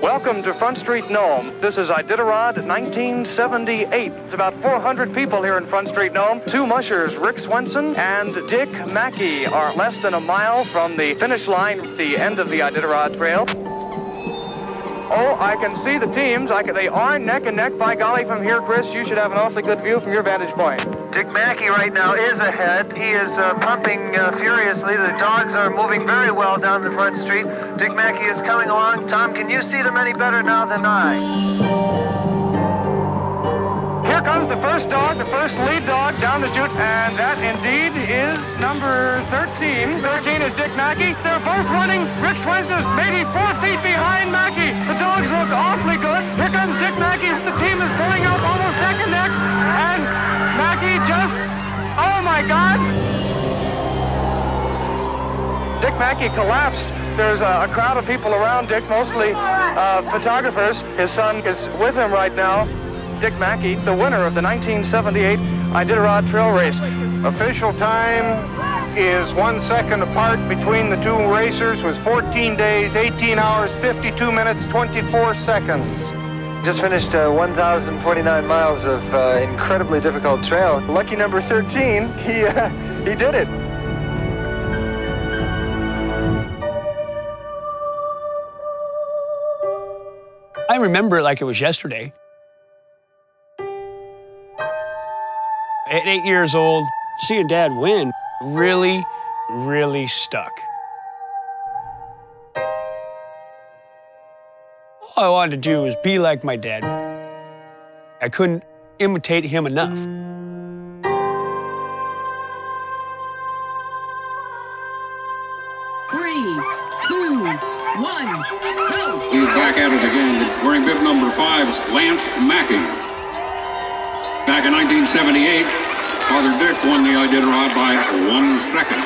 Welcome to Front Street Nome. This is Iditarod, 1978. It's about 400 people here in Front Street Nome. Two mushers, Rick Swenson and Dick Mackey, are less than a mile from the finish line, the end of the Iditarod Trail. Oh, I can see the teams. They are neck and neck. By golly, from here, Chris, you should have an awfully good view from your vantage point. Dick Mackey right now is ahead. He is pumping furiously. The dogs are moving very well down the front street. Dick Mackey is coming along. Tom, can you see them any better now than I? Here comes the first dog, the first lead dog down the chute, and that indeed is number 13. 13 is Dick Mackey. They're both running. Rick Swenson is maybe 4 feet behind Mackey. The dogs look awfully good. Here comes Dick Mackey. The team is pulling up almost neck and neck, and Mackey just, oh my God! Dick Mackey collapsed. There's a crowd of people around Dick, mostly photographers. His son is with him right now. Dick Mackey, the winner of the 1978 Iditarod Trail Race. Official time is 1 second apart between the two racers, was 14 days, 18 hours, 52 minutes, 24 seconds. Just finished 1,049 miles of incredibly difficult trail. Lucky number 13, he did it. I remember it like it was yesterday. At 8 years old, seeing Dad win really, really stuck. All I wanted to do was be like my dad. I couldn't imitate him enough. 3, 2, 1, go! He's back at it again, wearing bib number 5's Lэнsa Maki. Back in 1978, Father Dick won the Iditarod by 1 second.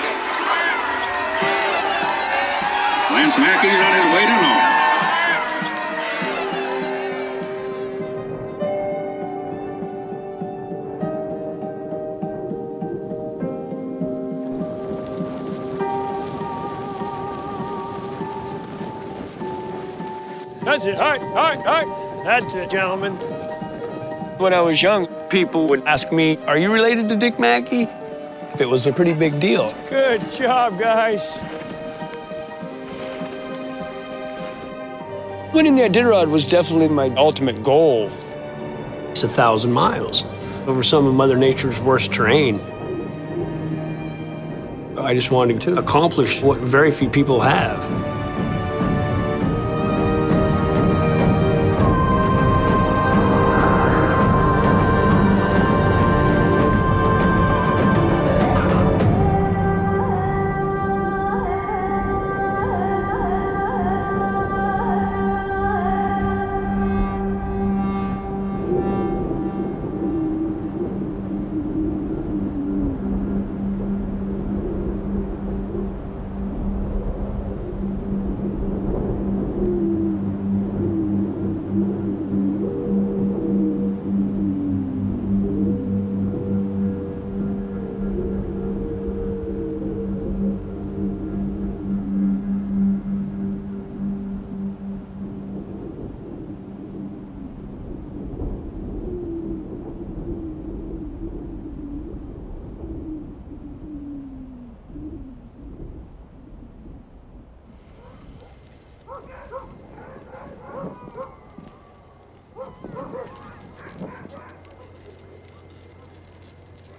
Lэнsa Maki's on his way to home. That's it. All right. That's it, gentlemen. When I was young, people would ask me, are you related to Dick Mackey? It was a pretty big deal. Good job, guys. Winning the Iditarod was definitely my ultimate goal. It's 1,000 miles over some of Mother Nature's worst terrain. I just wanted to accomplish what very few people have.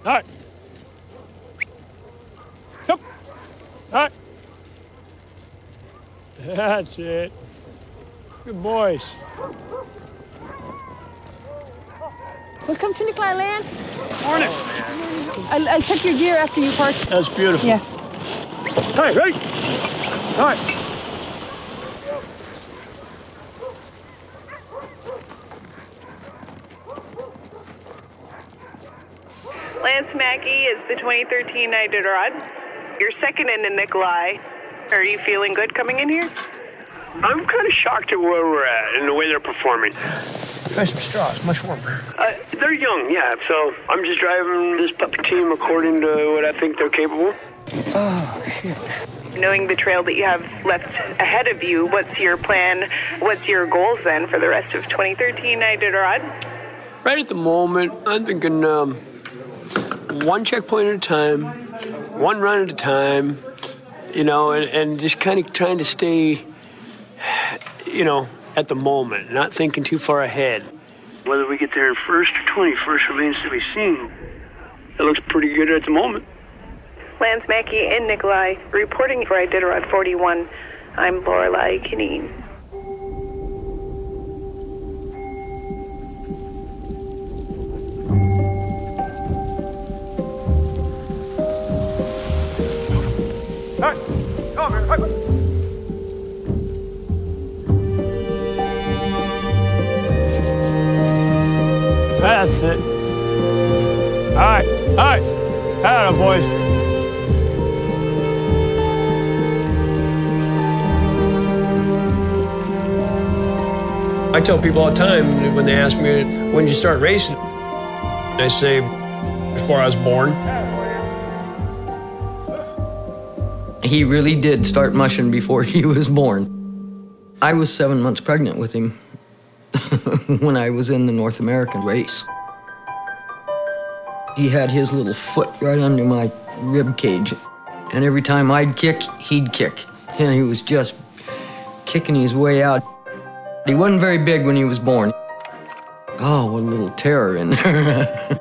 All right. Come. All right. That's it. Good boys. Welcome to Nikolai Land. Morning. I'll check your gear after you park. That's beautiful. Yeah. Hey, ready? All right. Lэнsa Maki is the 2013 Iditarod. You're second in the Nikolai. Are you feeling good coming in here? I'm kind of shocked at where we're at and the way they're performing. Try some straws, much warmer. They're young, yeah, so I'm just driving this puppy team according to what I think they're capable. Oh, shit. Knowing the trail that you have left ahead of you, what's your plan? What's your goals then for the rest of 2013 Iditarod? Right at the moment, I'm thinking one checkpoint at a time, one run at a time, you know, and just kind of trying to stay, you know, at the moment, not thinking too far ahead. Whether we get there in first or 21st remains to be seen. It looks pretty good at the moment. Lэнsa Maki and Nikolai reporting for Iditarod 41. I'm Lorelei Kineen. That's it. All right. Atta boys. I tell people all the time when they ask me, when did you start racing? I say, before I was born. He really did start mushing before he was born. I was 7 months pregnant with him when I was in the North American race. He had his little foot right under my rib cage, and every time I'd kick, he'd kick, and he was just kicking his way out. He wasn't very big when he was born. Oh, what a little terror in there.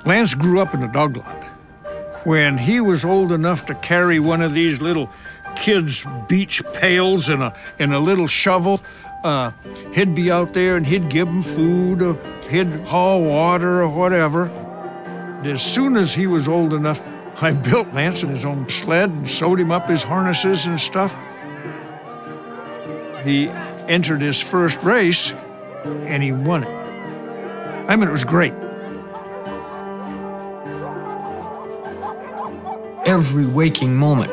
Lance grew up in a dog lot. When he was old enough to carry one of these little kids' beach pails and a little shovel, he'd be out there and he'd give them food, or he'd haul water or whatever. As soon as he was old enough, I built Lance in his own sled and sewed him up his harnesses and stuff. He entered his first race and he won it. I mean, it was great. Every waking moment,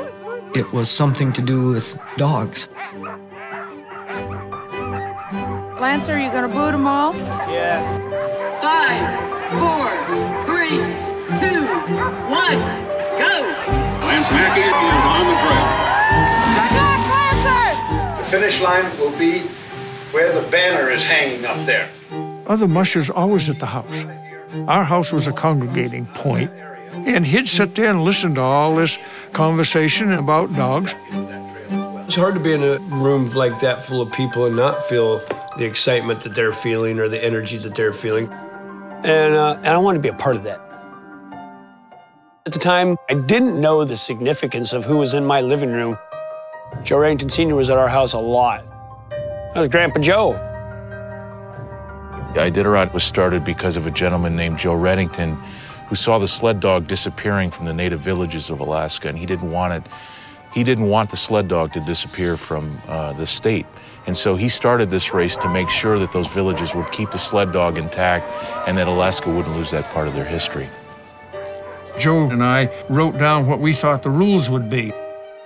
it was something to do with dogs. Lance, are you going to boot them all? Yeah. 5, 4, 3, 2, 1, go! Lance Maki is on the trail. The finish line will be where the banner is hanging up there. Other mushers always at the house. Our house was a congregating point, and he'd sit there and listen to all this conversation about dogs. It's hard to be in a room like that full of people and not feel the excitement that they're feeling or the energy that they're feeling. And I want to be a part of that. At the time, I didn't know the significance of who was in my living room. Joe Reddington Sr. was at our house a lot. That was Grandpa Joe. Iditarod was started because of a gentleman named Joe Reddington who saw the sled dog disappearing from the native villages of Alaska, and he didn't want the sled dog to disappear from the state. And so he started this race to make sure that those villages would keep the sled dog intact and that Alaska wouldn't lose that part of their history. Joe and I wrote down what we thought the rules would be.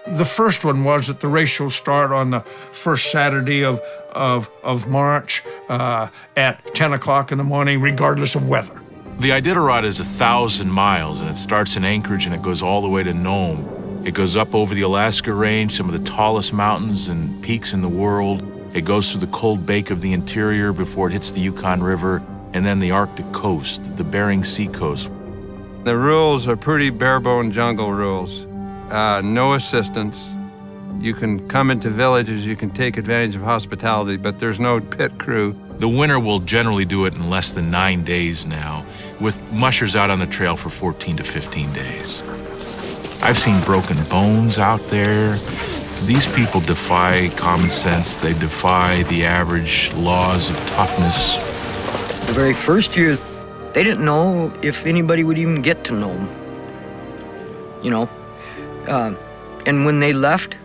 The first one was that the race will start on the first Saturday of March at 10 o'clock in the morning, regardless of weather. The Iditarod is 1,000 miles, and it starts in Anchorage and it goes all the way to Nome. It goes up over the Alaska Range, some of the tallest mountains and peaks in the world. It goes through the cold bake of the interior before it hits the Yukon River, and then the Arctic coast, the Bering Sea coast. The rules are pretty bare-bone jungle rules. No assistance. You can come into villages, you can take advantage of hospitality, but there's no pit crew. The winner will generally do it in less than 9 days now, with mushers out on the trail for 14 to 15 days. I've seen broken bones out there. These people defy common sense. They defy the average laws of toughness. The very first year, they didn't know if anybody would even get to Nome. You know? And when they left,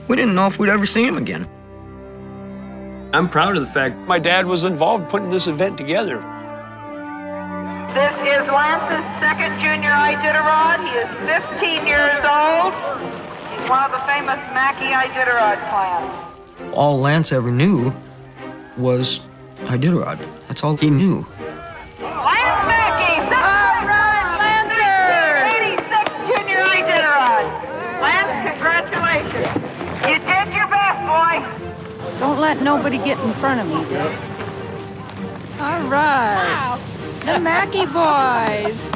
we didn't know if we'd ever see them again. I'm proud of the fact my dad was involved putting this event together. This is Lance's second junior Iditarod. He is 15 years old. He's one of the famous Mackey Iditarod clans. All Lance ever knew was Iditarod. That's all he knew. Lance Mackey! All right, Lancer! 86th junior Iditarod. Don't let nobody get in front of me, Dick. All right. The Mackey boys.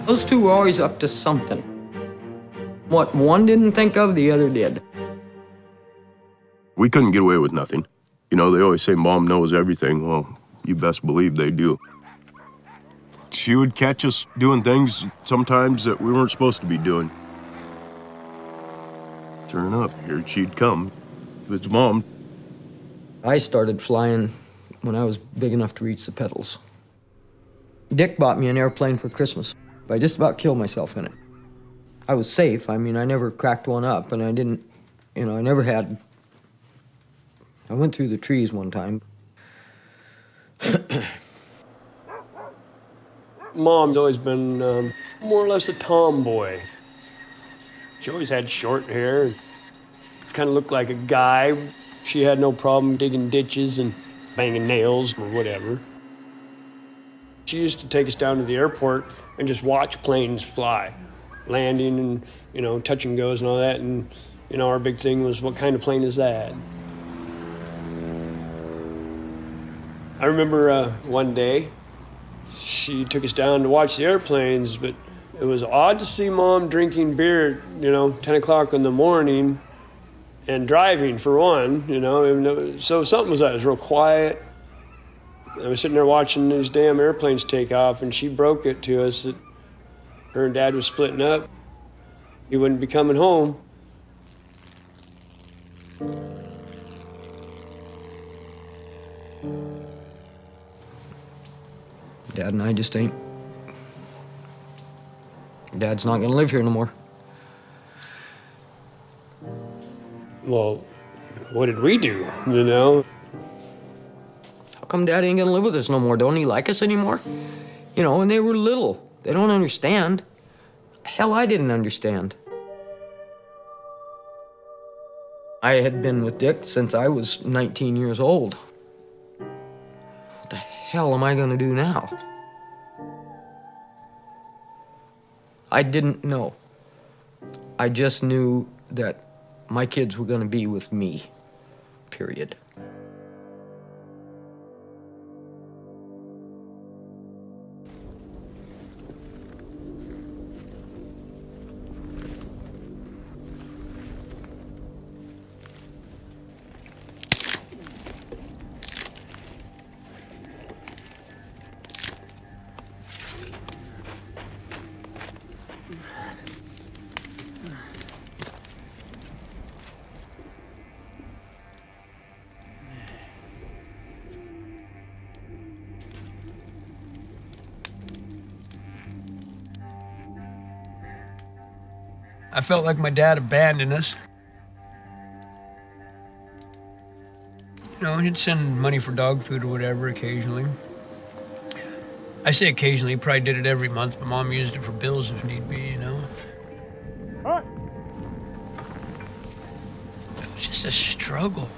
Those two were always up to something. What one didn't think of, the other did. We couldn't get away with nothing. You know, they always say Mom knows everything. Well, you best believe they do. She would catch us doing things sometimes that we weren't supposed to be doing. Sure enough, here she'd come. It's Mom. I started flying when I was big enough to reach the pedals. Dick bought me an airplane for Christmas. I just about killed myself in it. I was safe. I mean, I never cracked one up, and I didn't, you know, I never had... I went through the trees one time. Mom's always been more or less a tomboy. She always had short hair, kind of looked like a guy. She had no problem digging ditches and banging nails or whatever. She used to take us down to the airport and just watch planes fly, landing and, you know, touch and goes and all that. And, you know, our big thing was, what kind of plane is that? I remember one day, she took us down to watch the airplanes, but it was odd to see Mom drinking beer, you know, 10 o'clock in the morning and driving for one, you know. So something was that. It was real quiet. I was sitting there watching these damn airplanes take off, and she broke it to us that her and Dad was splitting up. He wouldn't be coming home. Dad and I just ain't... Dad's not gonna live here no more. Well, what did we do, you know? How come Dad ain't gonna live with us no more? Don't he like us anymore? You know, when they were little, they don't understand. Hell, I didn't understand. I had been with Dick since I was 19 years old. What the hell am I gonna do now? I didn't know. I just knew that my kids were gonna be with me, period. I felt like my dad abandoned us. You know, he'd send money for dog food or whatever occasionally. I say occasionally, he probably did it every month. My mom used it for bills if need be, you know. It was just a struggle.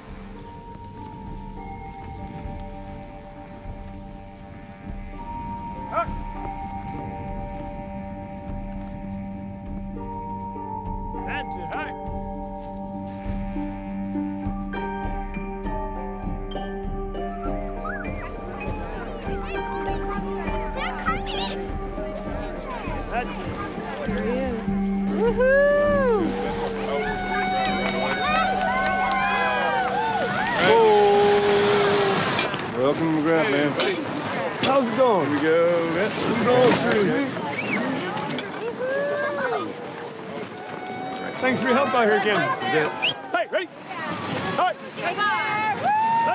Thanks for your help out here again. Hey, ready? All right. Let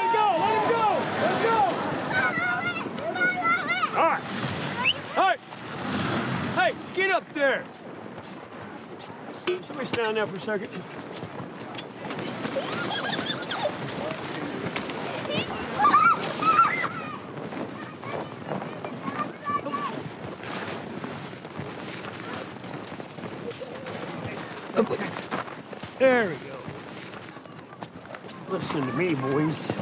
him go. Let him go. Let him go. All right. All right. Hey, get up there. Somebody stand there for a second. There we go. Listen to me, boys.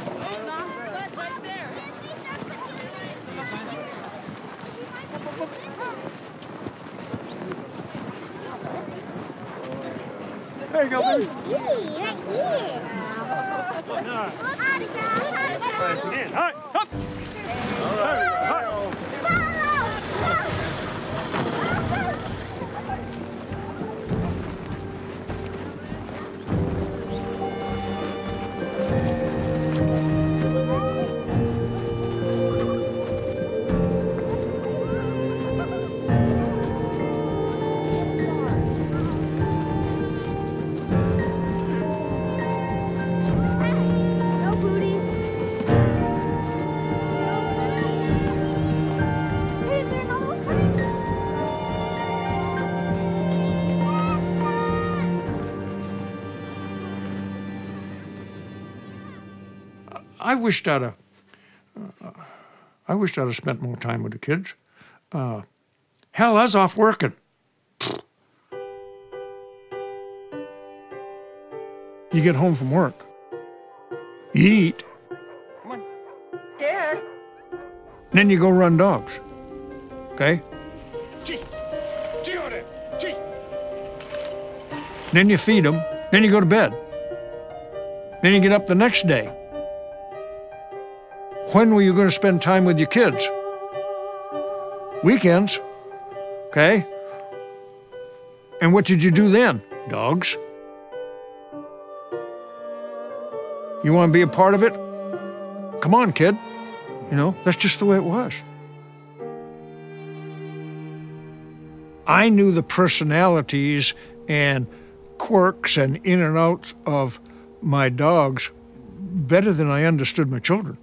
There you go, baby. Right here. Pressing in. All right, up. All right. I wished I'd have spent more time with the kids. Hell, I was off working. You get home from work, you eat, Come on. Dad. then you go run dogs, okay? Then you feed them, then you go to bed. Then you get up the next day. When were you going to spend time with your kids? Weekends, okay? And what did you do then? Dogs. You want to be a part of it? Come on, kid. You know, that's just the way it was. I knew the personalities and quirks and in and outs of my dogs better than I understood my children.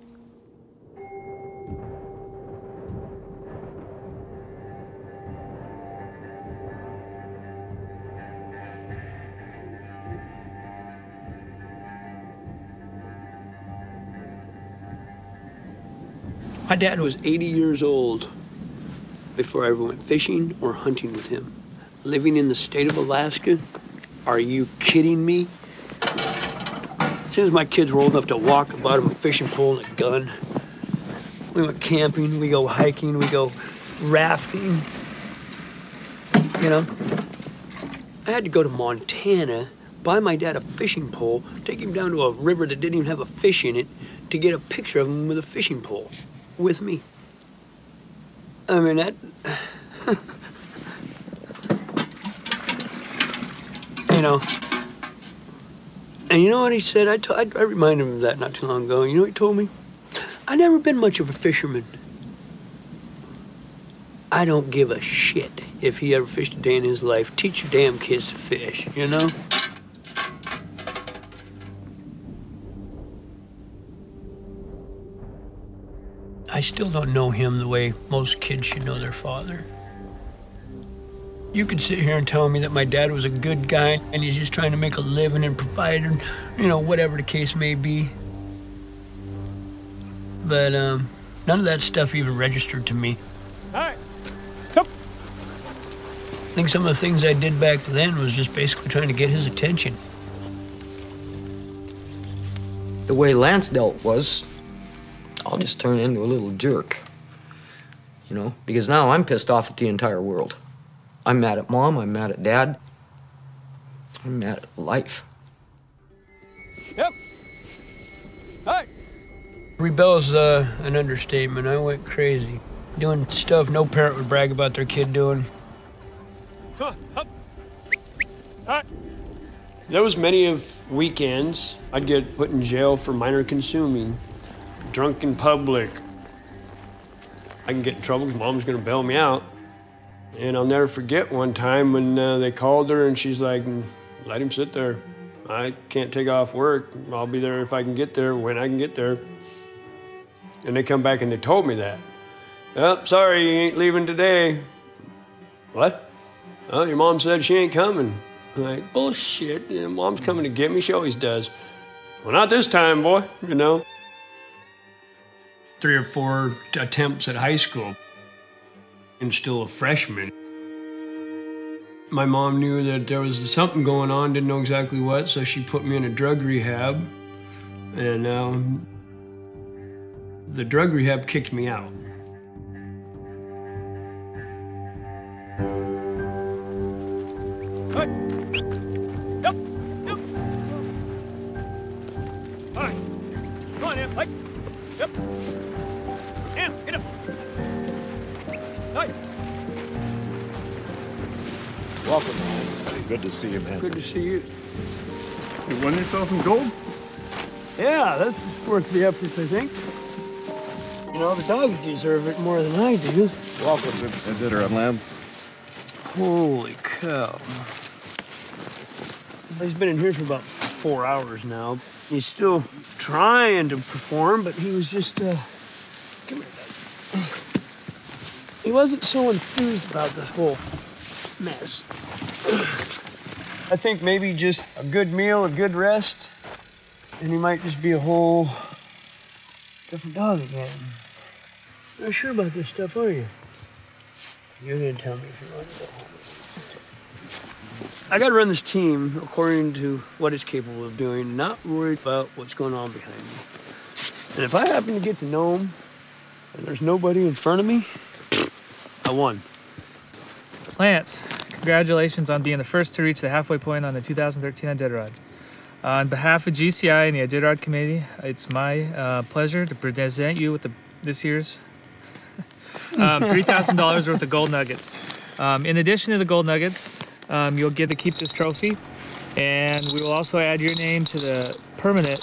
My dad was 80 years old before I ever went fishing or hunting with him. Living in the state of Alaska? Are you kidding me? As soon as my kids were old enough to walk, I bought them a fishing pole and a gun. We went camping, we go hiking, we go rafting. You know, I had to go to Montana, buy my dad a fishing pole, take him down to a river that didn't even have a fish in it to get a picture of him with a fishing pole. With me. I mean, that... you know. And you know what he said? I reminded him of that not too long ago. You know what he told me? I've never been much of a fisherman. I don't give a shit if he ever fished a day in his life. Teach your damn kids to fish, you know? I still don't know him the way most kids should know their father. You could sit here and tell me that my dad was a good guy and he's just trying to make a living and provide, you know, whatever the case may be. But none of that stuff even registered to me. All right. Come. I think some of the things I did back then was just basically trying to get his attention. The way Lance dealt was, I'll just turn into a little jerk, you know, because now I'm pissed off at the entire world. I'm mad at Mom, I'm mad at Dad, I'm mad at life. Yep. Hey. Rebel's an understatement. I went crazy, doing stuff no parent would brag about their kid doing. Up. All right. There was many of weekends I'd get put in jail for minor consuming. Drunk in public. I can get in trouble because Mom's gonna bail me out. And I'll never forget one time when they called her and she's like, let him sit there. I can't take off work. I'll be there if I can get there, when I can get there. And they come back and they told me that. Oh, sorry, you ain't leaving today. What? Oh, your mom said she ain't coming. I'm like, bullshit, you know, Mom's coming to get me, she always does. Well, not this time, boy, you know. 3 or 4 attempts at high school and still a freshman. My mom knew that there was something going on, didn't know exactly what, so she put me in a drug rehab. And the drug rehab kicked me out. Hey. Yep. Good to see you, man. Good to see you. You won yourself some gold? Yeah, that's worth the efforts, I think. You know, the dogs deserve it more than I do. Welcome to Aiditarod, Lance. Holy cow. He's been in here for about 4 hours now. He's still trying to perform, but he was just, come here. He wasn't so enthused about this whole mess. I think maybe just a good meal, a good rest, and he might just be a whole different dog again. You're not sure about this stuff, are you? You're gonna tell me if you want to go home. I gotta run this team according to what it's capable of doing, not worried about what's going on behind me. And if I happen to get to know him, and there's nobody in front of me, I won. Lance, congratulations on being the first to reach the halfway point on the 2013 Aiditarod. On behalf of GCI and the Aiditarod Committee, it's my pleasure to present you with this year's $3,000 worth of gold nuggets. In addition to the gold nuggets, you'll get to keep this trophy, and we will also add your name to the permanent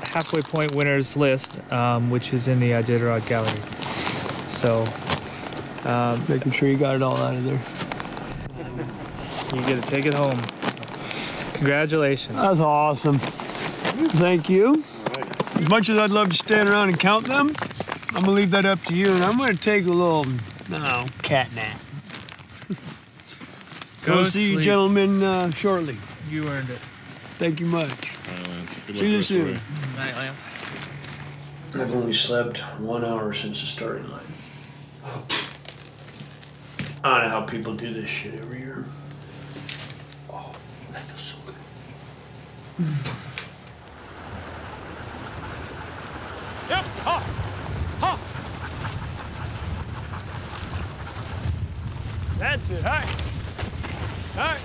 halfway point winners list, which is in the Aiditarod gallery. So, making sure you got it all out of there. You get to take it home. Congratulations. That's awesome. Thank you. As much as I'd love to stand around and count them, I'm gonna leave that up to you, and I'm gonna take a little, cat nap. Go see you gentlemen shortly. You earned it. Thank you much. See you soon. Good night, Lance. I've only slept 1 hour since the starting line. I don't know how people do this shit every year. Oh, that feels so good. Yep, ha! Ha! That's it, hey! Hey!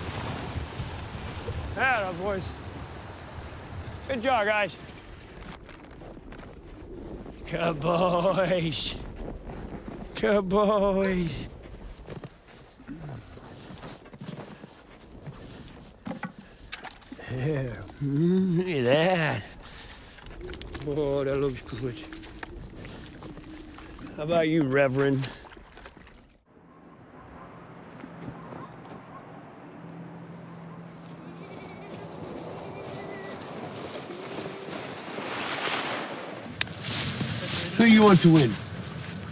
Atta boys. Good job, guys. Good boys. Good boys. Yeah, look at that. Oh, that looks good. How about you, Reverend? Who do you want to win?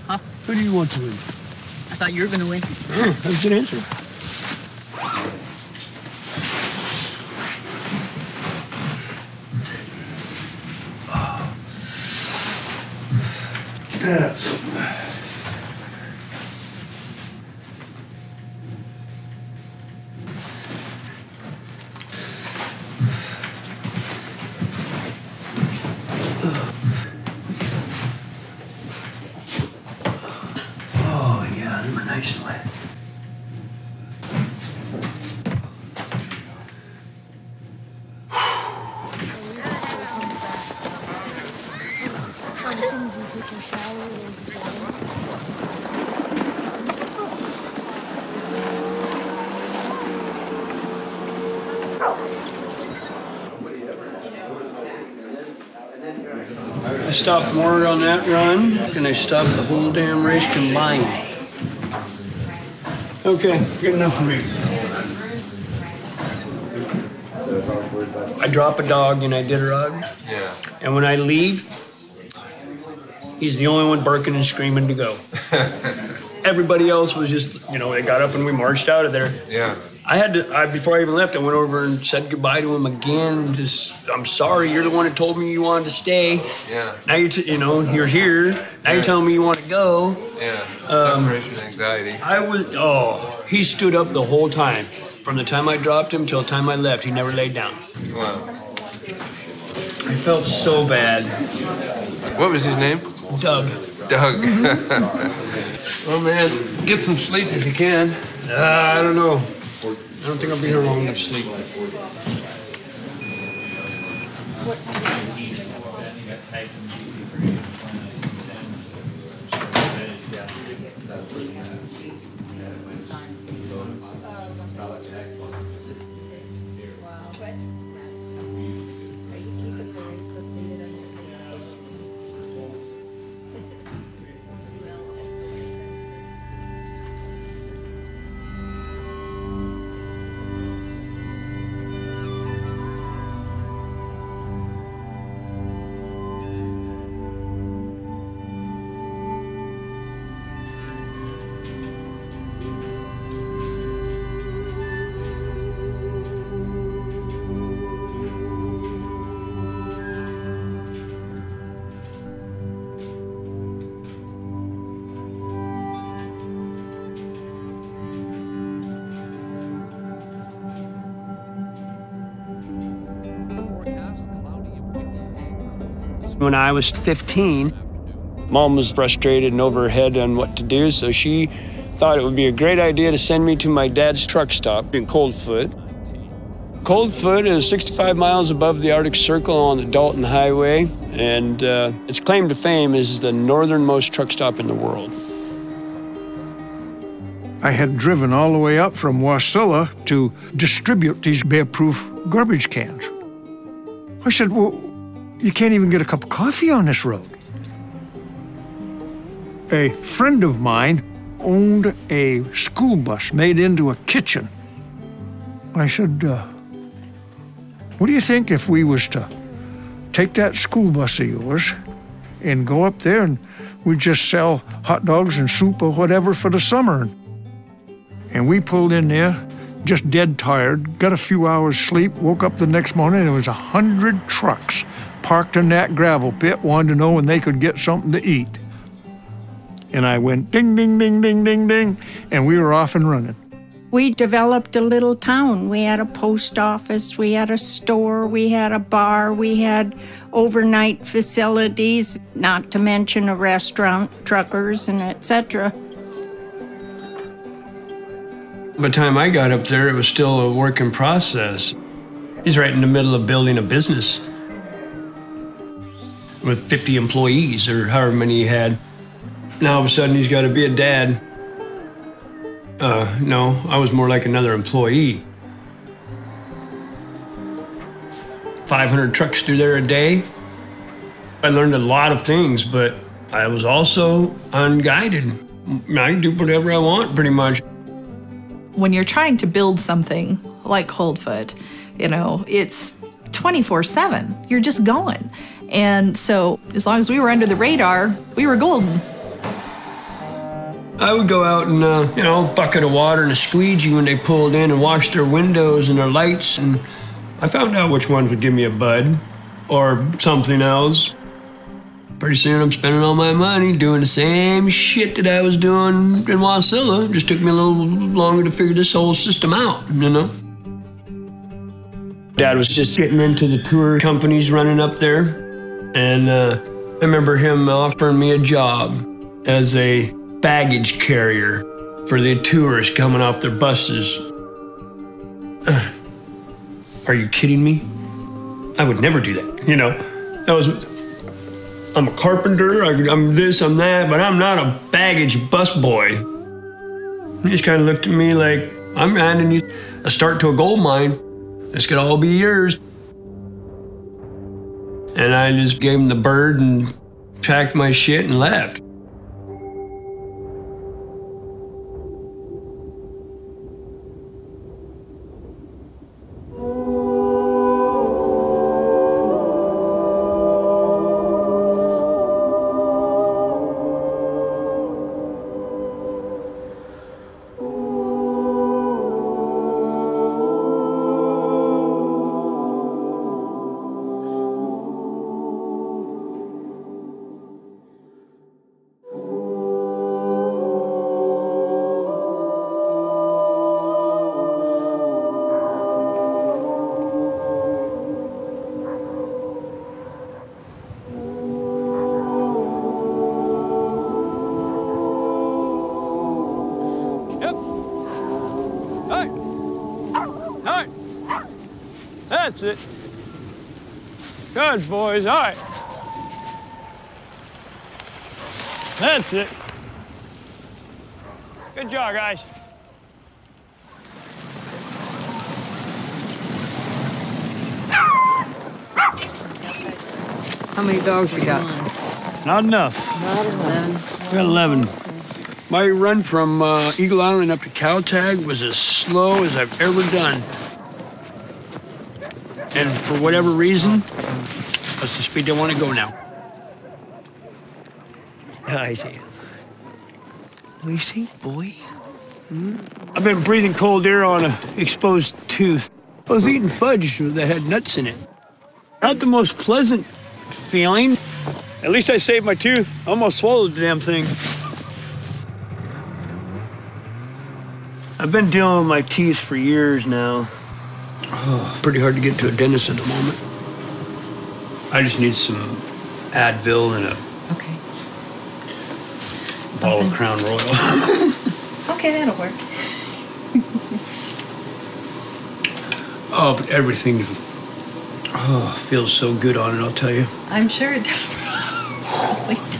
Huh? Who do you want to win? I thought you were gonna win. Oh, that was a good answer. Yes. Oh, yeah, they were nice and wet. I stopped more on that run than I stopped the whole damn race combined. Okay, good enough for me. I drop a dog in Aiditarod, and when I leave, he's the only one barking and screaming to go. Everybody else was just, they got up and we marched out of there. Yeah. I had to, before I even left, I went over and said goodbye to him again. Just, I'm sorry, you're the one who told me you wanted to stay. Yeah. Now you're here. Now you're telling me you want to go. Yeah. Separation anxiety. He stood up the whole time. From the time I dropped him till the time I left, he never laid down. Wow. I felt so bad. What was his name? Doug. Doug. Oh man, get some sleep if you can. I don't know. I don't think I'll be here long enough to sleep. When I was 15, Mom was frustrated and over her head on what to do, so she thought it would be a great idea to send me to my dad's truck stop in Coldfoot. Coldfoot is 65 miles above the Arctic Circle on the Dalton Highway, and its claim to fame is the northernmost truck stop in the world. I had driven all the way up from Wasilla to distribute these bear-proof garbage cans. I said, well, you can't even get a cup of coffee on this road. A friend of mine owned a school bus made into a kitchen. I said, what do you think if we was to take that school bus of yours and go up there and we'd just sell hot dogs and soup or whatever for the summer? And we pulled in there, just dead tired, got a few hours sleep, woke up the next morning, and there was 100 trucks parked in that gravel pit, wanted to know when they could get something to eat. And I went ding, ding, ding, ding, ding, ding, and we were off and running. We developed a little town. We had a post office, we had a store, we had a bar, we had overnight facilities, not to mention a restaurant, truckers, and etc. By the time I got up there, it was still a work in process. He's right in the middle of building a business with 50 employees or however many he had. Now all of a sudden he's got to be a dad. No, I was more like another employee. 500 trucks through there a day. I learned a lot of things, but I was also unguided. I can do whatever I want, pretty much. When you're trying to build something like Coldfoot, you know, it's 24/7. You're just going. And so as long as we were under the radar, we were golden. I would go out and, you know, bucket of water and a squeegee when they pulled in and washed their windows and their lights. And I found out which ones would give me a bud or something else. Pretty soon I'm spending all my money doing the same shit that I was doing in Wasilla. It just took me a little longer to figure this whole system out, you know? Dad was just getting into the tour companies running up there. And I remember him offering me a job as a baggage carrier for the tourists coming off their buses. Are you kidding me? I would never do that, you know? I'm a carpenter, I'm this, I'm that, but I'm not a baggage bus boy. He just kind of looked at me like, I'm handing you a start to a gold mine. This could all be yours. And I just gave him the bird and packed my shit and left. That's it. Good, boys. All right. That's it. Good job, guys. How many dogs you got? Not enough. Not 11. We got 11. My run from Eagle Island up to Caltag was as slow as I've ever done. And for whatever reason, that's the speed I want to go now. I see. What do you think, boy? I've been breathing cold air on an exposed tooth. I was eating fudge that had nuts in it. Not the most pleasant feeling. At least I saved my tooth. I almost swallowed the damn thing. I've been dealing with my teeth for years now. Oh, pretty hard to get to a dentist at the moment. I just need some Advil and a bottle of Crown Royal. Okay, that'll work. Oh, but everything feels so good on it, I'll tell you. I'm sure it does.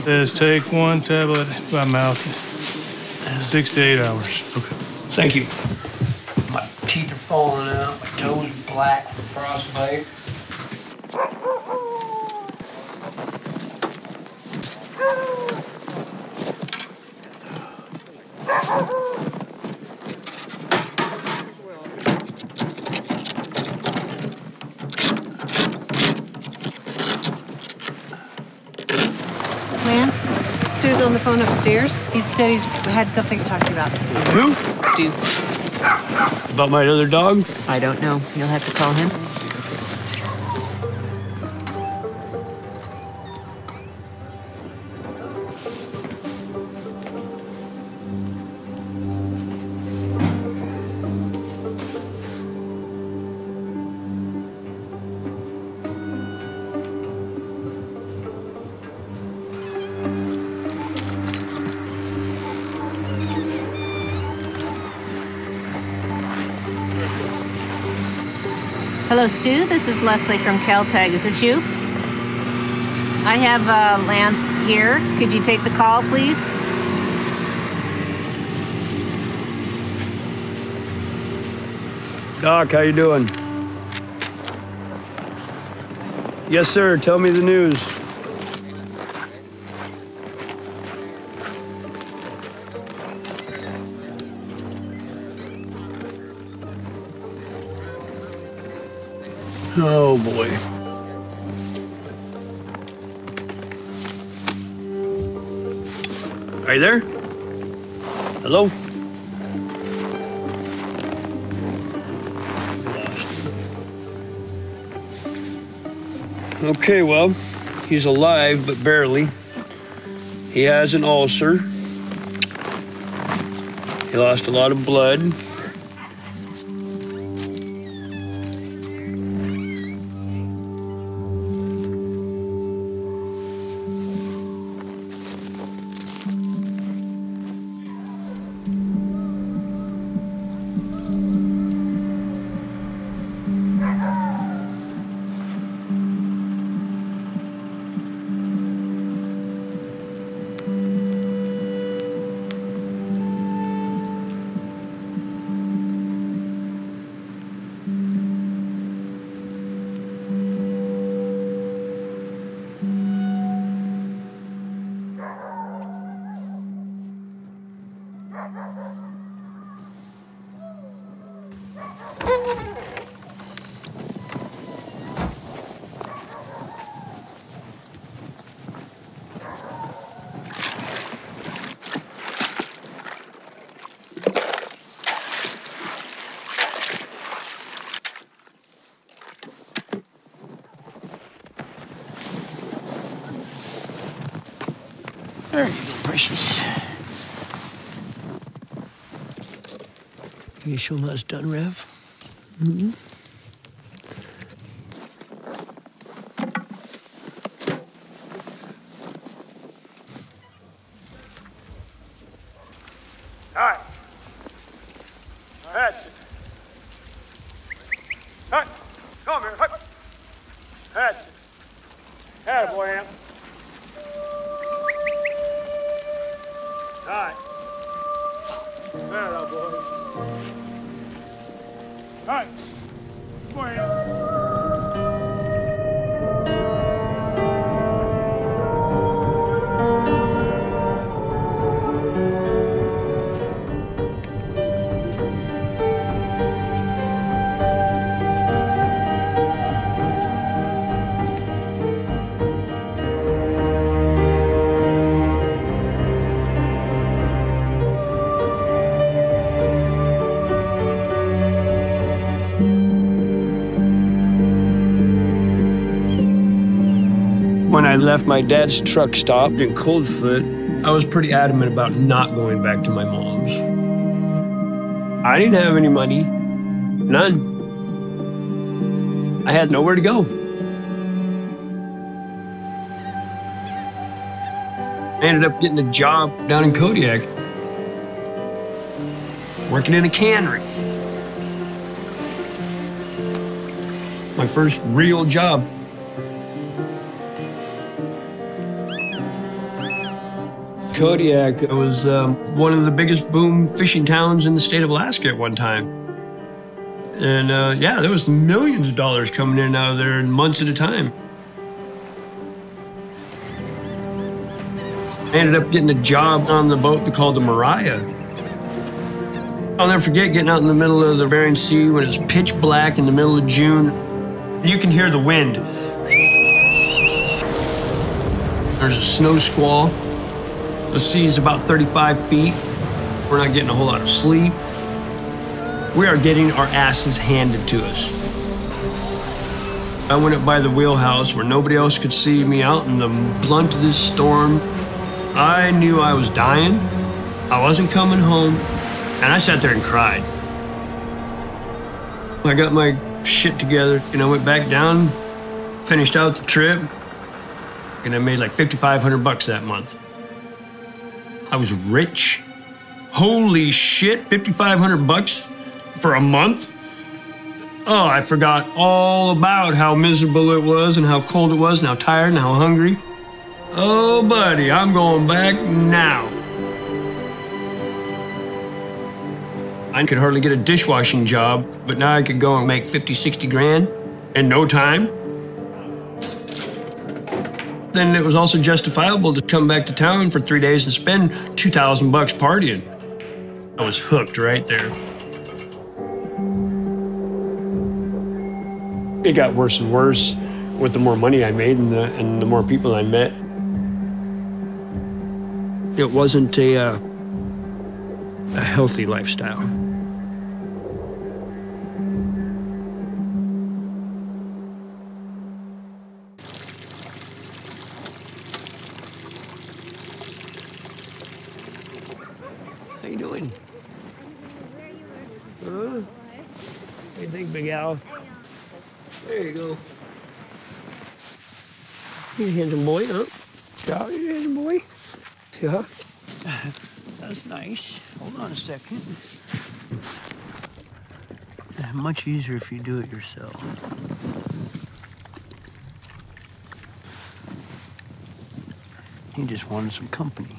Says take one tablet by mouth, 6 to 8 hours. Okay. Thank you. My teeth are falling out. My toes are black from frostbite. Lance, Stu's on the phone upstairs. He said he's had something to talk to you about. Who? Stu. About my other dog? I don't know. You'll have to call him. Hello, Stu. This is Leslie from Caltag. Is this you? I have Lance here. Could you take the call, please? Doc, how you doing? Yes, sir. Tell me the news. Oh, boy. Are you there? Hello? Okay, well, he's alive, but barely. He has an ulcer. He lost a lot of blood. There you go, precious. You show that's done, Rev? Mm-hmm. All right. That's it. All right. Come here. That's it. Attaboy, Amp. All right. There, boy. All right. Come on, Amp. When I left my dad's truck stop in Coldfoot, I was pretty adamant about not going back to my mom's. I didn't have any money. None. I had nowhere to go. I ended up getting a job down in Kodiak, working in a cannery. My first real job. Kodiak was one of the biggest boom fishing towns in the state of Alaska at one time. And yeah, there was millions of dollars coming in and out of there in months at a time. I ended up getting a job on the boat called the Mariah. I'll never forget getting out in the middle of the Bering Sea when it was pitch black in the middle of June. You can hear the wind. There's a snow squall. The sea is about 35 feet. We're not getting a whole lot of sleep. We are getting our asses handed to us. I went up by the wheelhouse where nobody else could see me out in the blunt of this storm. I knew I was dying. I wasn't coming home. And I sat there and cried. I got my shit together and I went back down, finished out the trip, and I made like $5,500 that month. I was rich. Holy shit, $5,500 for a month? Oh, I forgot all about how miserable it was and how cold it was and how tired and how hungry. Oh, buddy, I'm going back now. I could hardly get a dishwashing job, but now I could go and make 50, 60 grand in no time. Then it was also justifiable to come back to town for 3 days and spend $2,000 partying. I was hooked right there. It got worse and worse with the more money I made and the more people I met. It wasn't a healthy lifestyle. How you doing? Huh? What do you think, Big Al? There you go. You're a handsome boy, huh? Yeah, you're a handsome boy. Yeah. That's nice. Hold on a second. Much easier if you do it yourself. He just wanted some company.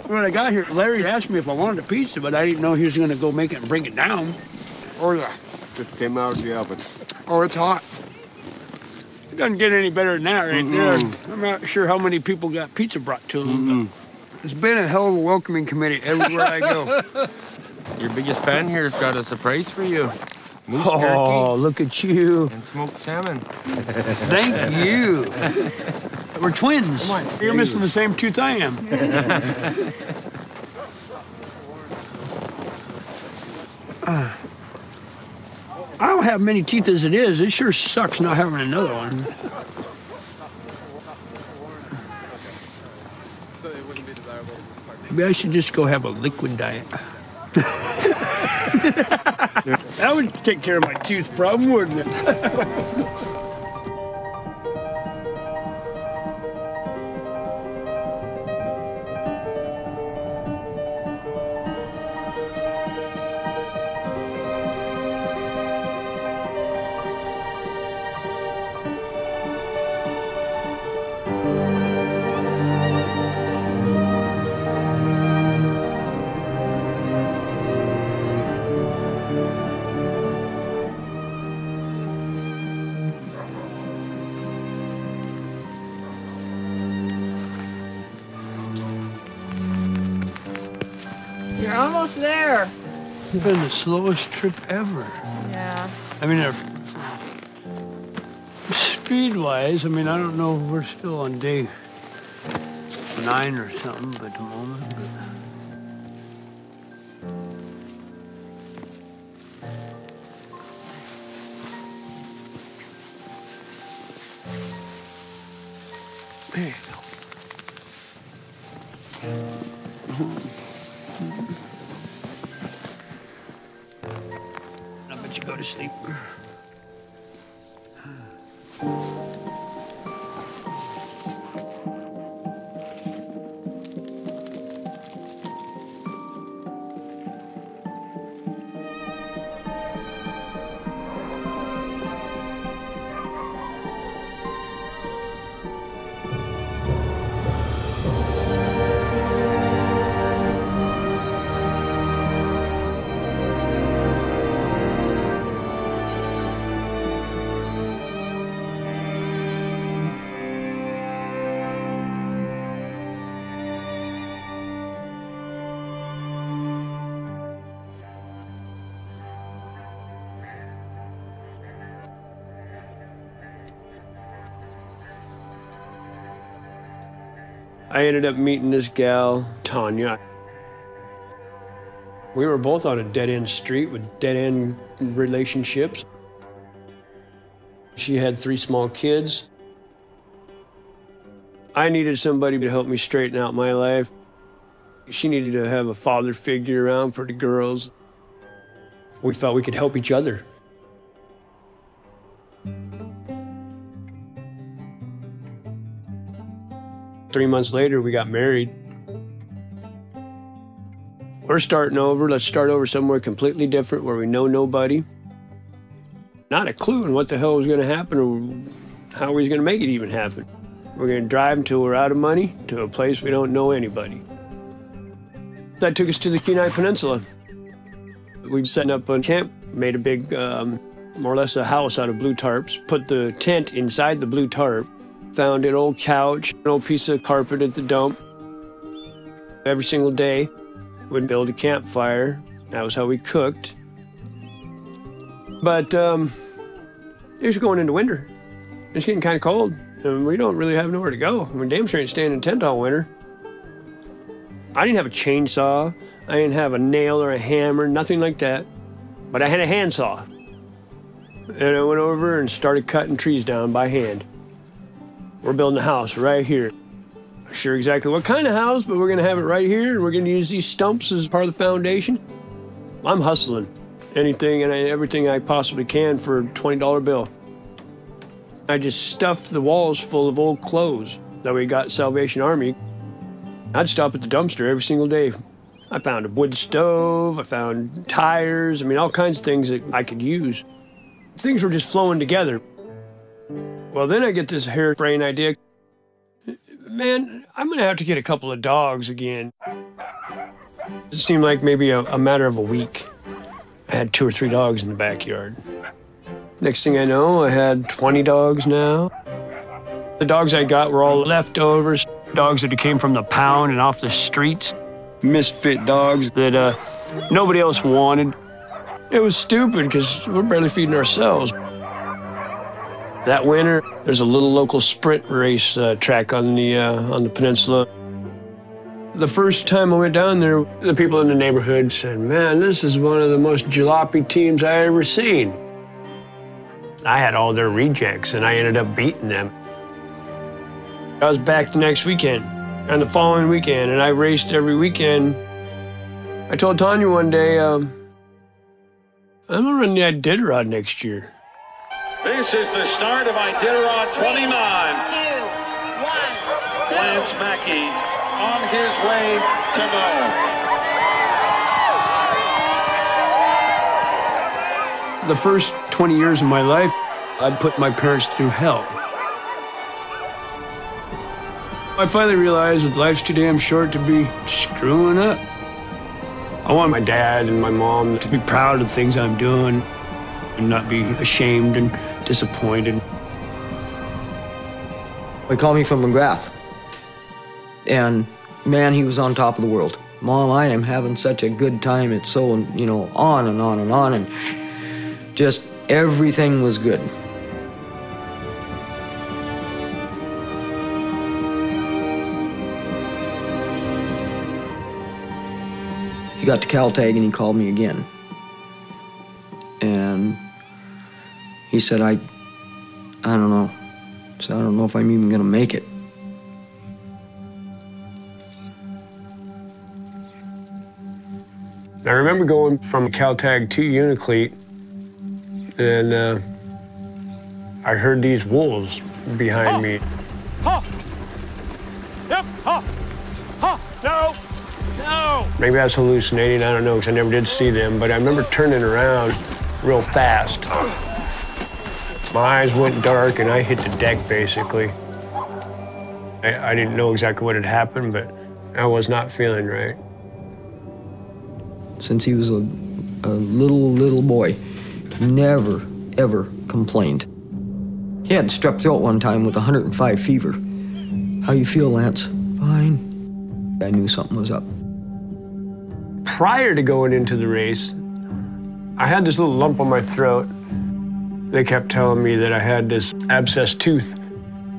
When I got here, Larry asked me if I wanted a pizza, but I didn't know he was going to go make it and bring it down. Or just came out of the oven. Oh, it's hot. It doesn't get any better than that right there. I'm not sure how many people got pizza brought to them. It's been a hell of a welcoming committee everywhere I go. Your biggest fan here has got a surprise for you. Moose jerky. Oh, look at you. And smoked salmon. Thank you. We're twins. You're missing the same tooth I am. I don't have many teeth as it is. It sure sucks not having another one. Maybe I should just go have a liquid diet. That would take care of my tooth problem, wouldn't it? You're almost there. It's been the slowest trip ever. Yeah. I mean, speed-wise, I mean, I don't know if we're still on day 9 or something at the moment. There you go. I bet you go to sleep. I ended up meeting this gal, Tanya. We were both on a dead-end street with dead-end relationships. She had 3 small kids. I needed somebody to help me straighten out my life. She needed to have a father figure around for the girls. We felt we could help each other. Three months later, we got married. We're starting over. Let's start over somewhere completely different where we know nobody. Not a clue on what the hell was going to happen or how we was going to make it even happen. We're going to drive until we're out of money to a place we don't know anybody. That took us to the Kenai Peninsula. We set up a camp, made a big, more or less a house out of blue tarps, put the tent inside the blue tarp, found an old couch, an old piece of carpet at the dump. Every single day, we'd build a campfire. That was how we cooked. But it was going into winter. It's getting kind of cold, and we don't really have nowhere to go. I mean, damn sure ain't staying in a tent all winter. I didn't have a chainsaw. I didn't have a nail or a hammer, nothing like that. But I had a handsaw. And I went over and started cutting trees down by hand. We're building a house right here. Not sure exactly what kind of house, but we're gonna have it right here, and we're gonna use these stumps as part of the foundation. I'm hustling anything and everything I possibly can for a $20 bill. I just stuffed the walls full of old clothes that we got at Salvation Army. I'd stop at the dumpster every single day. I found a wood stove, I found tires, I mean, all kinds of things that I could use. Things were just flowing together. Well, then I get this harebrained idea. Man, I'm gonna have to get a couple of dogs again. It seemed like maybe a matter of a week. I had 2 or 3 dogs in the backyard. Next thing I know, I had 20 dogs now. The dogs I got were all leftovers, dogs that came from the pound and off the streets, misfit dogs that nobody else wanted. It was stupid because we're barely feeding ourselves. That winter, there's a little local sprint race track on the peninsula. The first time I went down there, the people in the neighborhood said, "Man, this is one of the most jalopy teams I ever seen." I had all their rejects, and I ended up beating them. I was back the next weekend, and the following weekend, and I raced every weekend. I told Tanya one day, I'm gonna run the Iditarod next year. This is the start of Iditarod 29. 2, 1. Lэнsa Maki on his way to Nome. The first 20 years of my life, I put my parents through hell. I finally realized that life's too damn short to be screwing up. I want my dad and my mom to be proud of the things I'm doing and not be ashamed and disappointed. They called me from McGrath, and man, he was on top of the world. Mom, I am having such a good time. It's so, you know, on and on and on, and just everything was good. He got to Caltag and he called me again. And he said, I don't know. So I don't know if I'm even gonna make it. I remember going from Caltag to Unacleat, and I heard these wolves behind me. Ha! Yep, ha! Ha! No! No! Maybe I was hallucinating, I don't know, because I never did see them, but I remember turning around real fast. My eyes went dark and I hit the deck, basically. I didn't know exactly what had happened, but I was not feeling right. Since he was a little boy, never, ever complained. He had strep throat one time with 105 fever. How you feel, Lance? Fine. I knew something was up. Prior to going into the race, I had this little lump on my throat. They kept telling me that I had this abscessed tooth.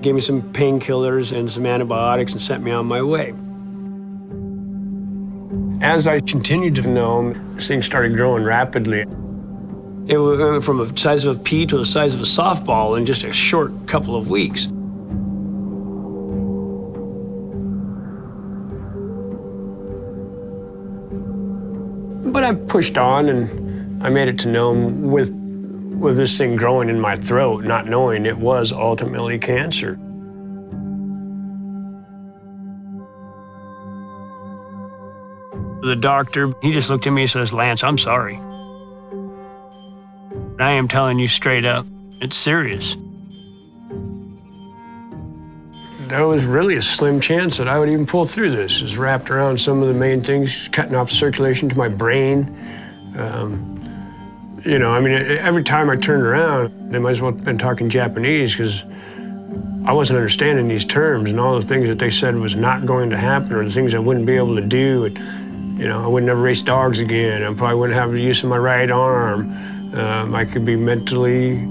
Gave me some painkillers and some antibiotics and sent me on my way. As I continued to know him, this thing started growing rapidly. It went from the size of a pea to the size of a softball in just a short couple of weeks. But I pushed on, and I made it to know him with this thing growing in my throat, not knowing it was ultimately cancer. The doctor, he just looked at me and says, "Lance, I'm sorry. I am telling you straight up, it's serious." There was really a slim chance that I would even pull through this. It was wrapped around some of the main things, cutting off circulation to my brain. You know, I mean, every time I turned around, they might as well have been talking Japanese because I wasn't understanding these terms and all the things that they said was not going to happen or the things I wouldn't be able to do. And, you know, I would never race dogs again. I probably wouldn't have the use of my right arm. I could be mentally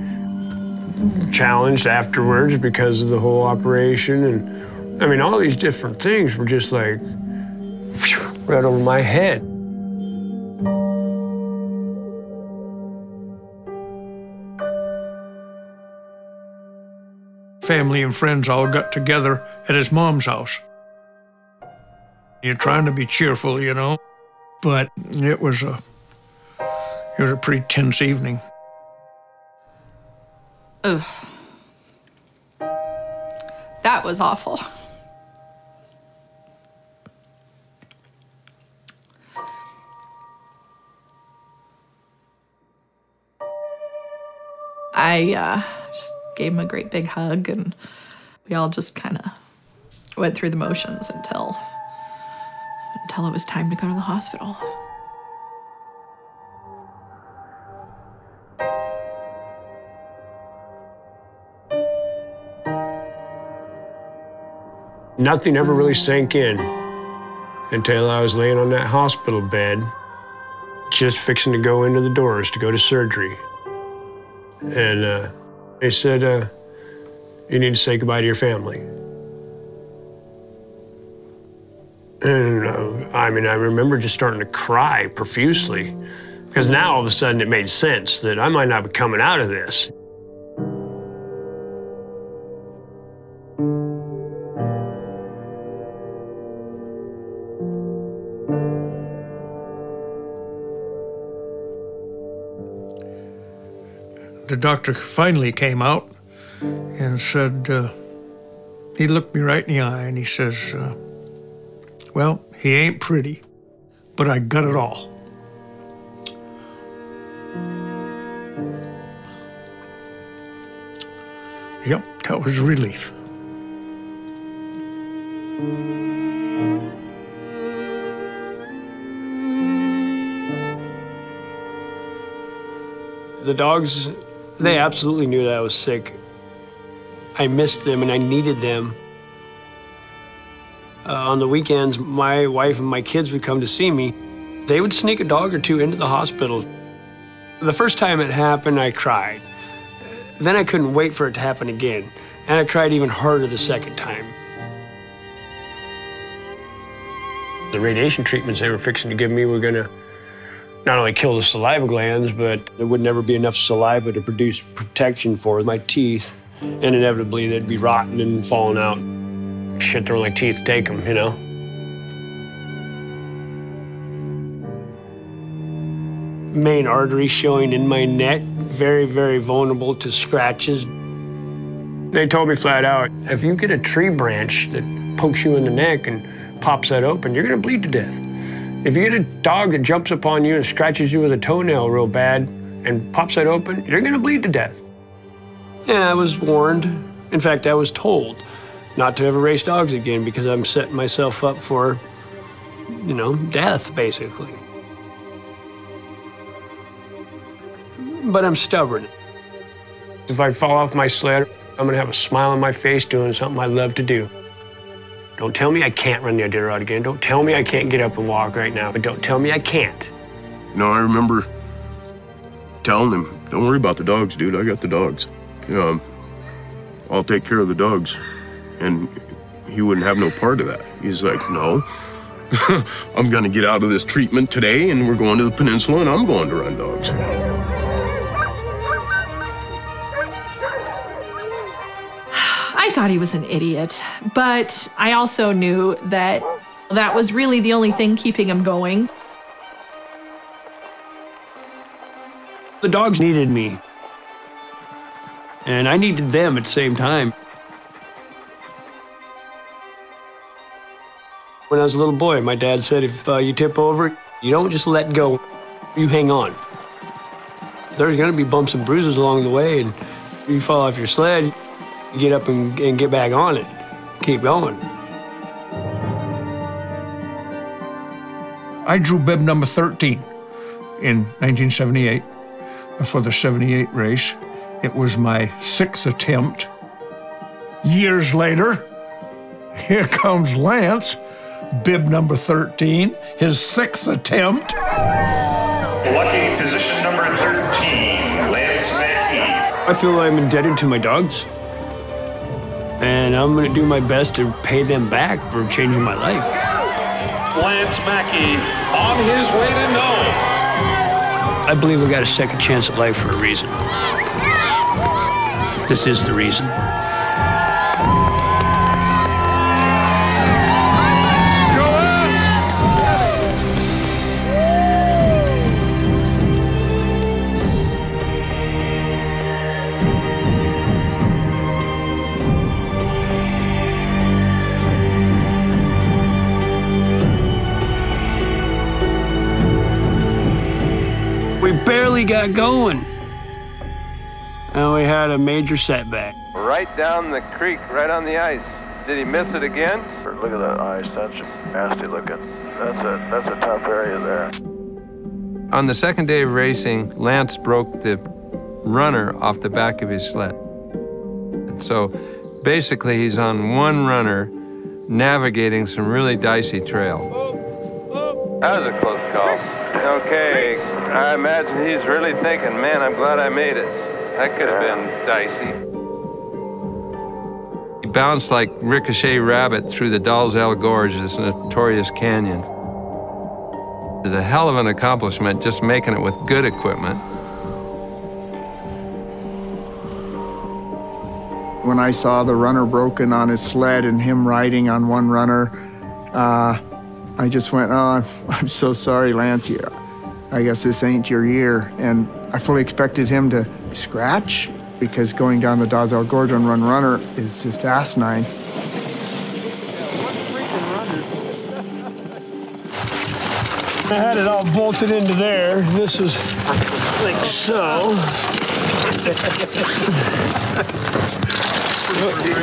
challenged afterwards because of the whole operation. And, I mean, all these different things were just like, whew, right over my head. Family and friends all got together at his mom's house. You're trying to be cheerful, you know, but it was a pretty tense evening. Ugh. That was awful. I just gave him a great big hug, and we all just kind of went through the motions until it was time to go to the hospital. Nothing ever really sank in until I was laying on that hospital bed, just fixing to go into the doors to go to surgery. And they said, you need to say goodbye to your family. And I mean, I remember just starting to cry profusely because now all of a sudden it made sense that I might not be coming out of this. The doctor finally came out and said, he looked me right in the eye and he says, well, he ain't pretty, but I got it all. Yep, that was a relief. The dogs, they absolutely knew that I was sick. I missed them and I needed them. On the weekends, my wife and my kids would come to see me. They would sneak a dog or two into the hospital. The first time it happened, I cried. Then I couldn't wait for it to happen again. And I cried even harder the second time. The radiation treatments they were fixing to give me were gonna not only kill the saliva glands, but there would never be enough saliva to produce protection for my teeth. And inevitably, they'd be rotten and falling out. Shit, there were only teeth to take them, you know? Main artery showing in my neck, very, very vulnerable to scratches. They told me flat out, if you get a tree branch that pokes you in the neck and pops that open, you're gonna bleed to death. If you get a dog that jumps up on you and scratches you with a toenail real bad and pops that open, you're gonna bleed to death. And I was warned, in fact, I was told not to ever race dogs again because I'm setting myself up for, you know, death, basically. But I'm stubborn. If I fall off my sled, I'm gonna have a smile on my face doing something I love to do. Don't tell me I can't run the Iditarod again. Don't tell me I can't get up and walk right now, but don't tell me I can't. You know, I remember telling him, don't worry about the dogs, dude. I got the dogs. I'll take care of the dogs. And he wouldn't have no part of that. He's like, no, I'm gonna get out of this treatment today and we're going to the peninsula and I'm going to run dogs. I thought he was an idiot, but I also knew that that was really the only thing keeping him going. The dogs needed me, and I needed them at the same time. When I was a little boy, my dad said, if you tip over, you don't just let go, you hang on. There's gonna be bumps and bruises along the way, and if you fall off your sled, you get up and get back on it, keep going. I drew bib number 13 in 1978 for the 78 race. It was my 6th attempt. Years later, here comes Lance, bib number 13, his 6th attempt. Lucky position number 13, Lэнsa Maki. I feel I'm indebted to my dogs, and I'm gonna do my best to pay them back for changing my life. Lэнsa Maki on his way to know. I believe we got a second chance at life for a reason. This is the reason. We barely got going, and we had a major setback. Right down the creek, right on the ice. Did he miss it again? Look at that ice. That's nasty looking. That's a tough area there. On the second day of racing, Lance broke the runner off the back of his sled. So basically, he's on one runner navigating some really dicey trail. That was a close call. Okay, I imagine he's really thinking, man, I'm glad I made it. That could have been dicey. He bounced like Ricochet Rabbit through the Dalzell Gorge, this notorious canyon. It's a hell of an accomplishment just making it with good equipment. When I saw the runner broken on his sled and him riding on one runner, I just went, oh, I'm so sorry, Lance. I guess this ain't your year. And I fully expected him to scratch because going down the Dalzell Gorge on one runner is just asinine. I had it all bolted into there. This was like so.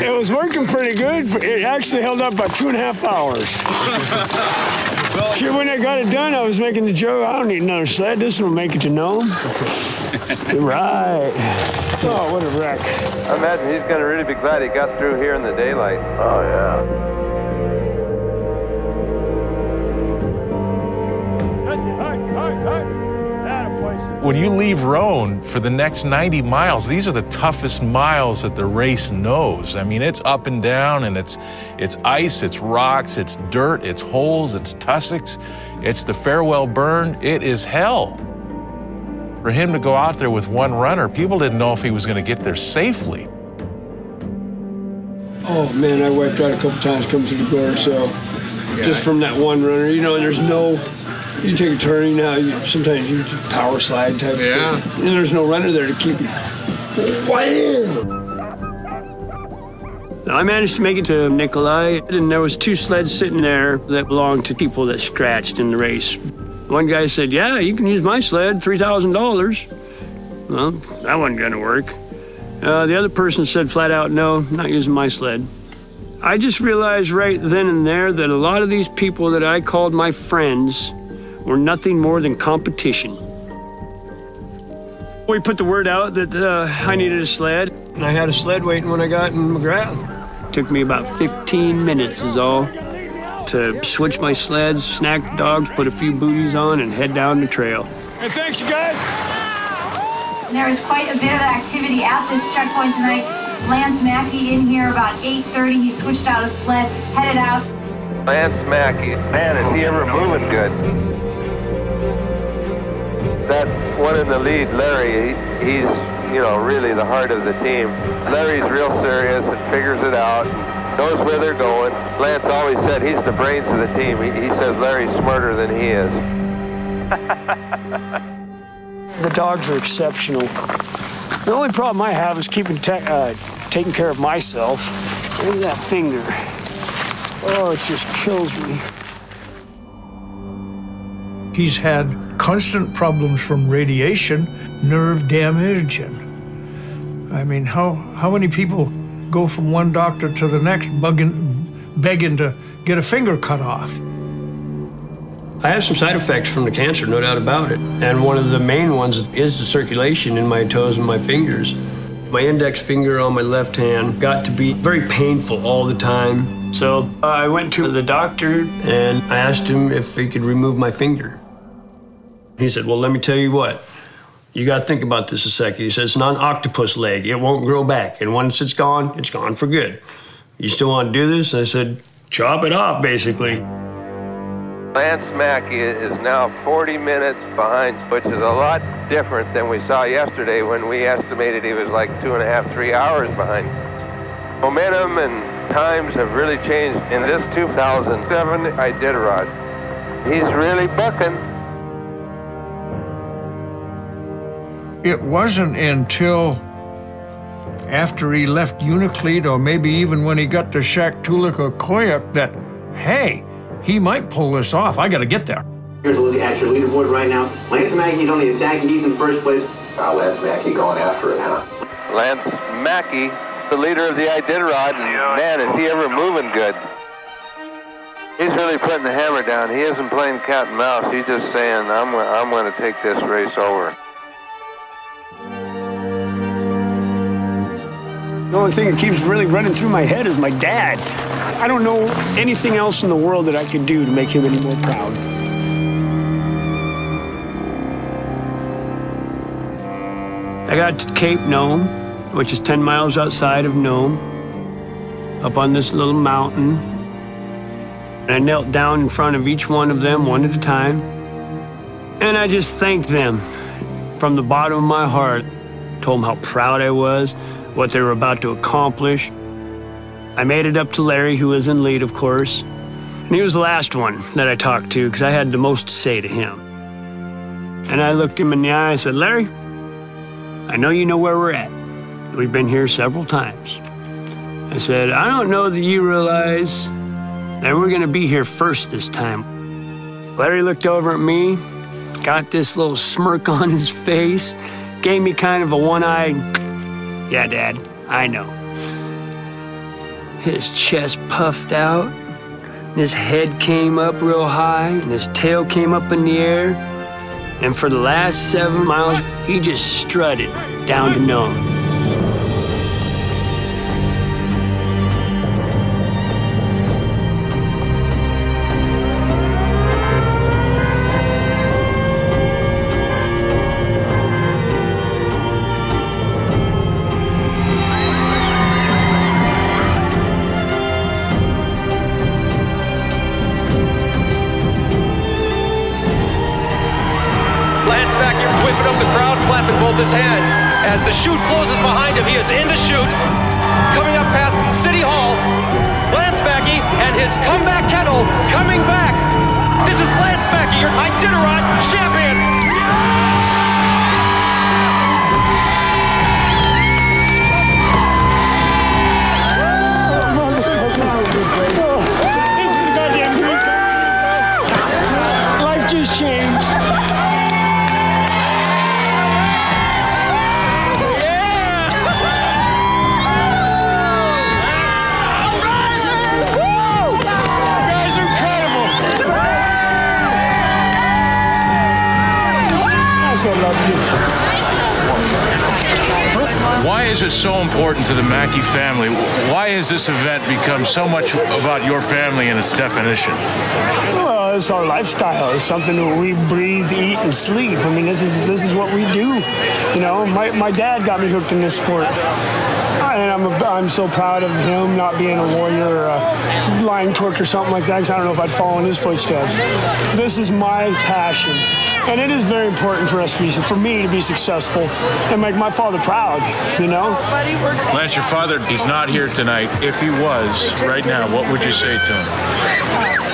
It was working pretty good. It actually held up about 2.5 hours. When I got it done, I was making the joke, I don't need another sled. This will make it to Nome. Right. Oh, what a wreck. I imagine he's going to really be glad he got through here in the daylight. Oh, yeah. When you leave Roan for the next 90 miles, these are the toughest miles that the race knows. I mean, it's up and down, and it's ice, it's rocks, it's dirt, it's holes, it's tussocks, it's the farewell burn. It is hell. For him to go out there with one runner, people didn't know if he was going to get there safely. Oh, man, I wiped out a couple times coming through the gorge, so just from that one runner, you know, there's no... You take a turn, you know, sometimes you do power slide type of thing. And there's no runner there to keep you. Wham! I managed to make it to Nikolai, and there was 2 sleds sitting there that belonged to people that scratched in the race. One guy said, yeah, you can use my sled, $3,000. Well, that wasn't gonna work. The other person said flat out, no, not using my sled. I just realized right then and there that a lot of these people that I called my friends were nothing more than competition. We put the word out that I needed a sled, and I had a sled waiting when I got in McGrath. It took me about 15 minutes is all to switch my sleds, snack the dogs, put a few booties on, and head down the trail. Hey, thanks, you guys. There was quite a bit of activity at this checkpoint tonight. Lance Maki in here about 8:30. He switched out his sled, headed out. Lance Maki, man, is he ever moving good. That one in the lead, Larry, he's, you know, really the heart of the team. Larry's real serious and figures it out, knows where they're going. Lance always said he's the brains of the team. He says Larry's smarter than he is. The dogs are exceptional. The only problem I have is taking care of myself. Look at that finger. Oh, it just kills me. He's had constant problems from radiation, nerve damage, and I mean, how many people go from one doctor to the next begging to get a finger cut off? I have some side effects from the cancer, no doubt about it. And one of the main ones is the circulation in my toes and my fingers. My index finger on my left hand got to be very painful all the time. So I went to the doctor and I asked him if he could remove my finger. He said, well, let me tell you what. You got to think about this a second. He said, it's not an octopus leg. It won't grow back. And once it's gone for good. You still want to do this? And I said, chop it off, basically. Lance Maki is now 40 minutes behind, which is a lot different than we saw yesterday when we estimated he was like 2.5, 3 hours behind. Momentum and times have really changed in this 2007 Iditarod. He's really bucking. It wasn't until after he left Unaclete, or maybe even when he got to Shaktulika-Koyuk, that, hey, he might pull this off. I got to get there. Here's a look at your leaderboard right now. Lance Maki's on the attack. He's in first place. Lance Maki going after it, huh? Lance Maki, the leader of the Iditarod, and man, is he ever moving good. He's really putting the hammer down. He isn't playing cat and mouse. He's just saying, I'm going to take this race over. The only thing that keeps really running through my head is my dad. I don't know anything else in the world that I could do to make him any more proud. I got to Cape Nome, which is 10 miles outside of Nome, up on this little mountain. And I knelt down in front of each one of them, one at a time. And I just thanked them from the bottom of my heart. Told them how proud I was, what they were about to accomplish. I made it up to Larry, who was in lead, of course. And he was the last one that I talked to because I had the most to say to him. And I looked him in the eye and said, Larry, I know you know where we're at. We've been here several times. I said, I don't know that you realize that we're going to be here first this time. Larry looked over at me, got this little smirk on his face, gave me kind of a one-eyed, yeah, Dad, I know. His chest puffed out, and his head came up real high, and his tail came up in the air. And for the last 7 miles, he just strutted down to Nome. His hands. As the chute closes behind him, he is in the chute. Coming up past City Hall, Lance Maki and his comeback kettle coming back. This is Lance Maki, your Iditarod champion. This is a goddamn dream. Life just changed. Why is it so important to the Mackey family? Why has this event become so much about your family and its definition? Well, it's our lifestyle. It's something that we breathe, eat, and sleep. I mean, this is what we do. You know, my dad got me hooked in this sport. And I'm so proud of him not being a warrior or a line clerk or something like that, because I don't know if I'd follow in his footsteps. This is my passion. And it is very important for us for me to be successful and make my father proud, you know? Lance, your father, he's not here tonight. If he was, right now, what would you say to him?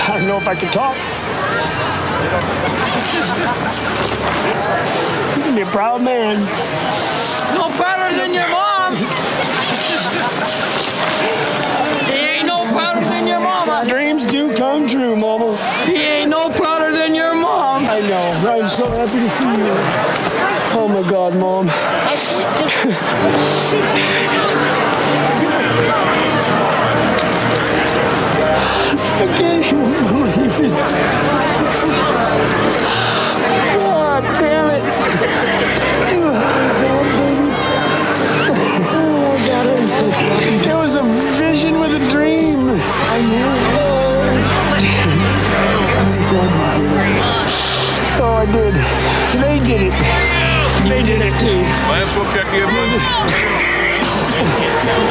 I don't know if I can talk. You can be a proud man. No prouder than your mom. He ain't no prouder than your mama. Dreams do come true, Mama. He ain't no prouder than your mom. I know. I'm so happy to see you. Oh my God, Mom. I can't even believe it. God damn it. It was a vision with a dream. I knew. Oh, I did. They did it. They did it too. Lance, we'll check you in.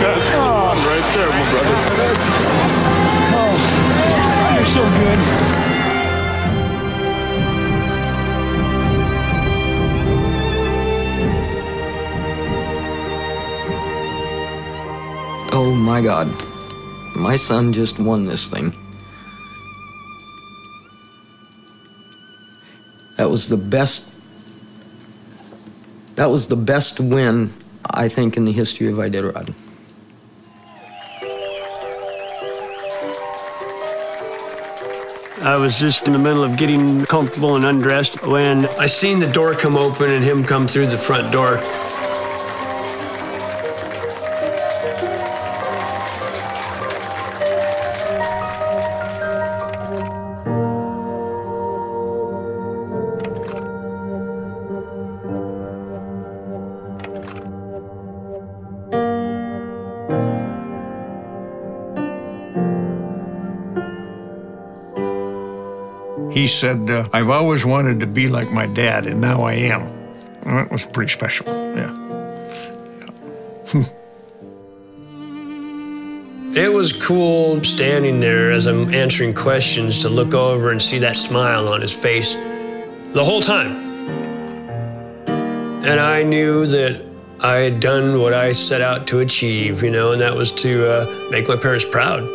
That's the one right there, my brother. Oh, you're so good. Oh my God. My son just won this thing. That was the best win, I think, in the history of Iditarod. I was just in the middle of getting comfortable and undressed when I seen the door come open and him come through the front door. He said, I've always wanted to be like my dad, and now I am. Well, that was pretty special, yeah. It was cool standing there as I'm answering questions to look over and see that smile on his face the whole time. And I knew that I had done what I set out to achieve, you know, and that was to make my parents proud.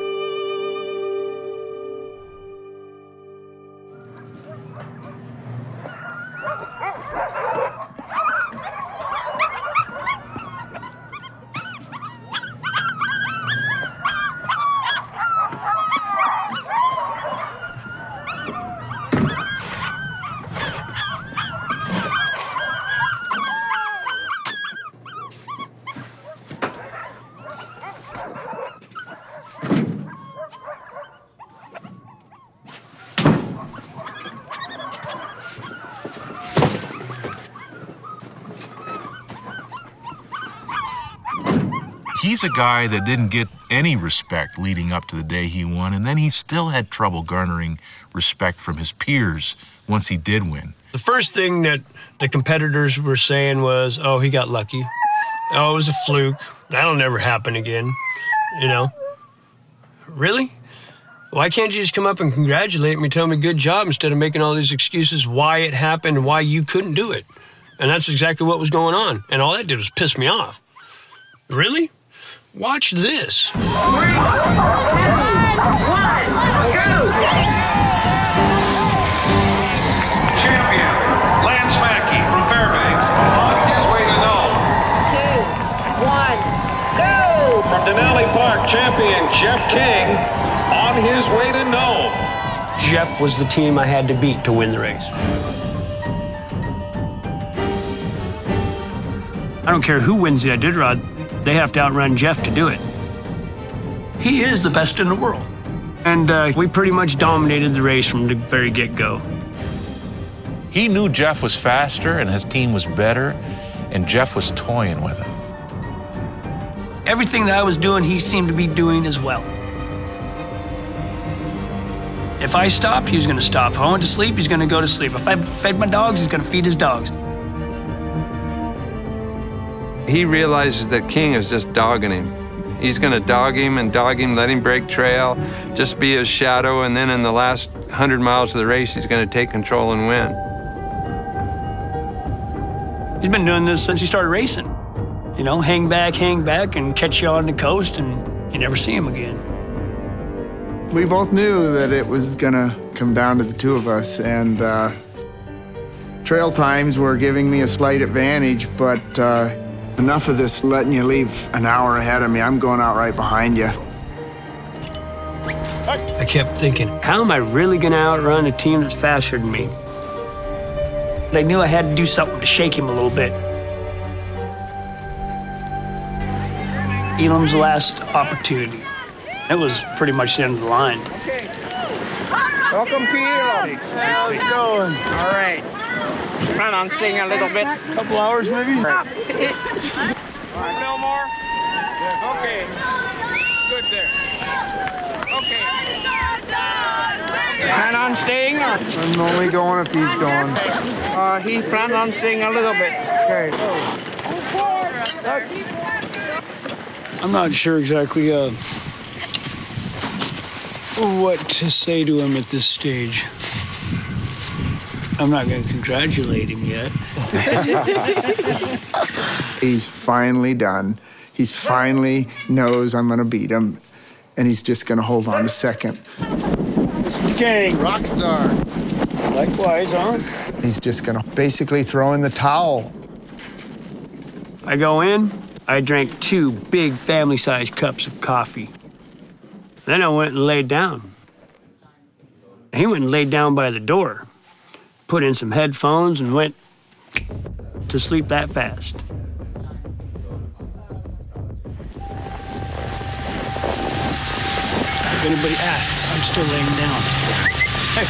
He's a guy that didn't get any respect leading up to the day he won, and then he still had trouble garnering respect from his peers once he did win. The first thing that the competitors were saying was, oh, he got lucky. Oh, it was a fluke. That'll never happen again, you know? Really? Why can't you just come up and congratulate me, tell me good job, instead of making all these excuses why it happened and why you couldn't do it? And that's exactly what was going on. And all that did was piss me off. Really? Watch this. 3, 2, 1, go! Champion, Lance Maki from Fairbanks, on his way to Nome. 2, 1, go! From Denali Park, champion Jeff King, on his way to Nome. Jeff was the team I had to beat to win the race. I don't care who wins the Iditarod. They have to outrun Jeff to do it. He is the best in the world. And we pretty much dominated the race from the very get-go. He knew Jeff was faster and his team was better, and Jeff was toying with him. Everything that I was doing, he seemed to be doing as well. If I stopped, he was going to stop. If I went to sleep, he's going to go to sleep. If I fed my dogs, he's going to feed his dogs. He realizes that King is just dogging him. He's going to dog him, let him break trail, just be his shadow, and then in the last 100 miles of the race, he's going to take control and win. He's been doing this since he started racing. You know, hang back, and catch you on the coast, and you never see him again. We both knew that it was gonna come down to the two of us, and trail times were giving me a slight advantage, but enough of this letting you leave an hour ahead of me. I'm going out right behind you. I kept thinking, how am I really gonna outrun a team that's faster than me? I knew I had to do something to shake him a little bit. Elam's last opportunity. It was pretty much the end of the line. Okay. Welcome to Elam. How's it going? All right. Plan on staying a little bit. Couple hours, maybe? All right. No more? Okay. Good there. Okay. Plan on staying? Or? I'm only going if he's going. He plans on staying a little bit. Okay. I'm not sure exactly what to say to him at this stage. I'm not going to congratulate him yet. He's finally done. He's finally knows I'm going to beat him, and he's just going to hold on to second. King. Rock star. Likewise, huh? He's just going to basically throw in the towel. I go in. I drank 2 big family-sized cups of coffee. Then I went and laid down. He went and laid down by the door, put in some headphones, and went to sleep that fast. If anybody asks, I'm still laying down. Hey,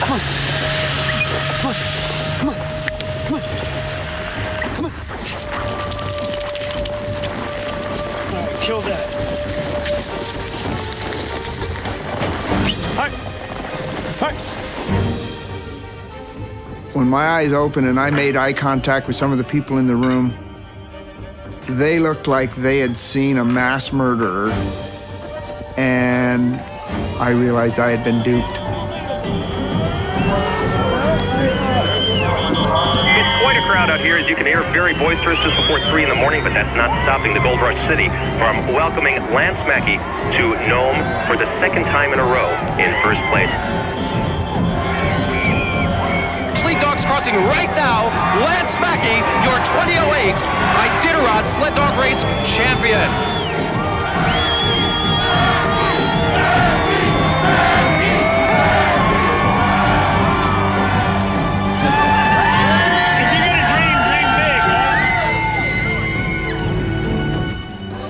come on. Come on. Come on. Come on. Come on. All right, kill that. When my eyes opened and I made eye contact with some of the people in the room, they looked like they had seen a mass murderer, and I realized I had been duped. It's quite a crowd out here, as you can hear, very boisterous just before 3 in the morning, but that's not stopping the Gold Rush City from welcoming Lэнsa Maki to Nome for the 2nd time in a row in first place. Lead dogs crossing right now. Lэнsa Maki, your 2008 Iditarod sled dog race champion.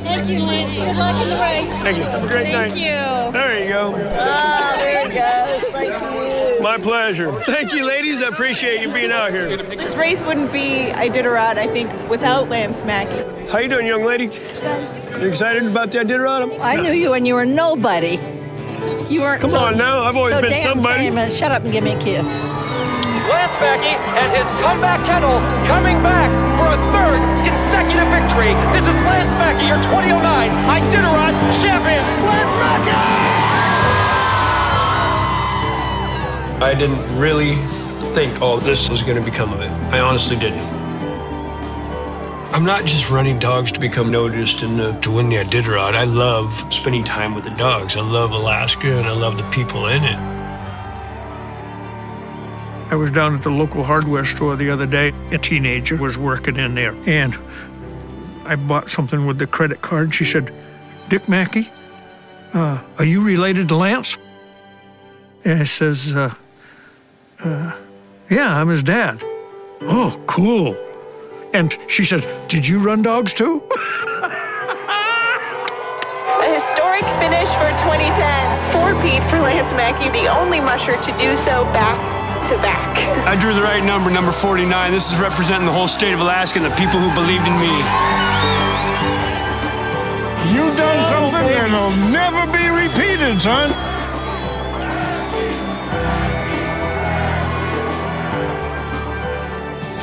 Thank you, Lance. Good luck in the race. Thank you. Have a great night. Thank you. There you go. Ah, there it goes. Thank you. My pleasure. Thank you, ladies. I appreciate you being out here. This race wouldn't be Iditarod, I think, without Lánsa Maki. How you doing, young lady? Good. You excited about the Iditarod? I knew you when you were nobody. You weren't. Come on now. I've always been damn somebody. Famous. Shut up and give me a kiss. Lánsa Maki and his comeback kennel coming back for a 3rd consecutive victory. This is Lánsa Maki, your 2009 Iditarod champion. Lánsa Maki! I didn't really think all this was going to become of it. I honestly didn't. I'm not just running dogs to become noticed and to win the Iditarod. I love spending time with the dogs. I love Alaska, and I love the people in it. I was down at the local hardware store the other day. A teenager was working in there, and I bought something with the credit card. She said, "Dick Mackey, are you related to Lance?" And I says, "Yeah, I'm his dad." "Oh, cool." And she said, "Did you run dogs too?" A historic finish for 2010. 4-peat for Lánsa Maki, the only musher to do so back to back. I drew the right number, number 49. This is representing the whole state of Alaska and the people who believed in me. You've done something that'll never be repeated, son.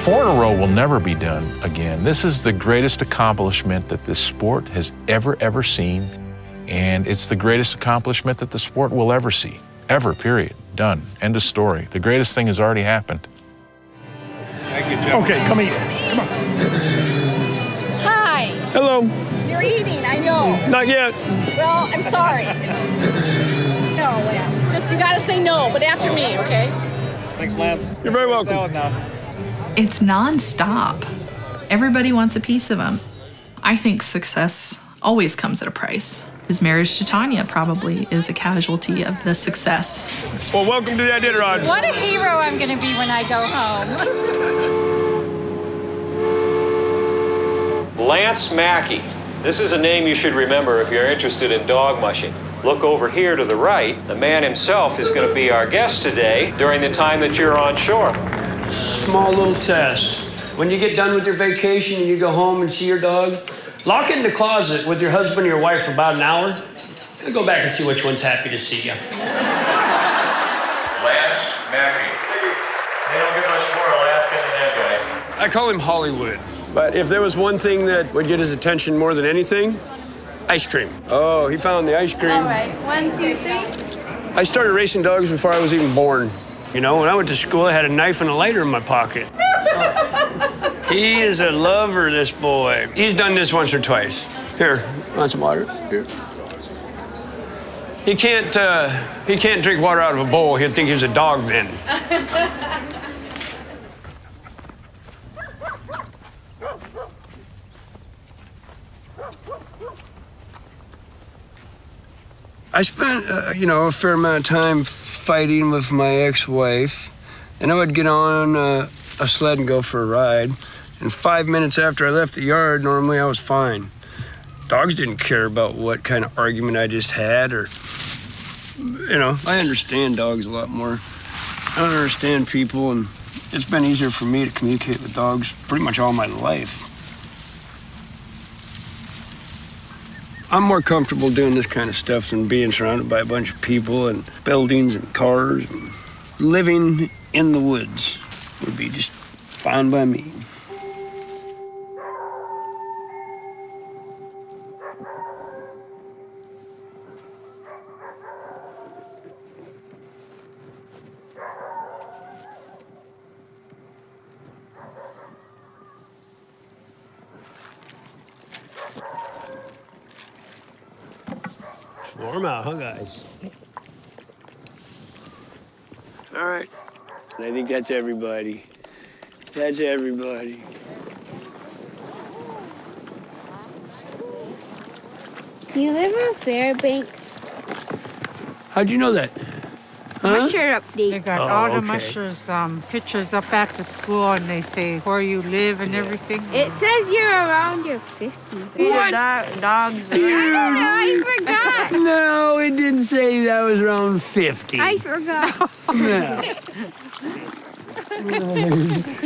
4 in a row will never be done again. This is the greatest accomplishment that this sport has ever seen, and it's the greatest accomplishment that the sport will ever see. Ever, period. Done. End of story. The greatest thing has already happened. Thank you, Joe. Okay, come here. Come on. Hi. Hello. You're eating, I know. Not yet. Well, I'm sorry. No, Lance. Just, you gotta say no, but after me, okay? Thanks, Lance. You're very welcome. Salad now. It's nonstop. Everybody wants a piece of him. I think success always comes at a price. His marriage to Tanya probably is a casualty of the success. Well, welcome to the Aiditarod. What a hero I'm gonna be when I go home. Lance Maki. This is a name you should remember if you're interested in dog mushing. Look over here to the right. The man himself is going to be our guest today during the time that you're on shore. Small little test. When you get done with your vacation and you go home and see your dog, lock it in the closet with your husband or your wife for about an hour, and go back and see which one's happy to see you. Lance Maki. They don't get much more Alaskan than that guy. I call him Hollywood. But if there was one thing that would get his attention more than anything, ice cream. Oh, he found the ice cream. All right, 1, 2, 3. I started racing dogs before I was even born. You know, when I went to school, I had a knife and a lighter in my pocket. He is a lover, this boy. He's done this once or twice. Here, want some water? Here. He can't drink water out of a bowl. He'd think he was a dog then. I spent, a fair amount of time fighting with my ex-wife, and I would get on a sled and go for a ride. And 5 minutes after I left the yard, normally I was fine. Dogs didn't care about what kind of argument I just had, or, I understand dogs a lot more. I don't understand people, and it's been easier for me to communicate with dogs pretty much all my life. I'm more comfortable doing this kind of stuff than being surrounded by a bunch of people and buildings and cars. And living in the woods would be just fine by me. Warm out, huh, guys? All right. I think that's everybody. That's everybody. You live in Fairbanks? How'd you know that? Huh? Musher update. They got all the mushers pictures up at the school, and they say where you live and everything. It says you're around your 50s. What? Dogs. I don't know, I forgot. No, it didn't say that was around 50. I forgot. No.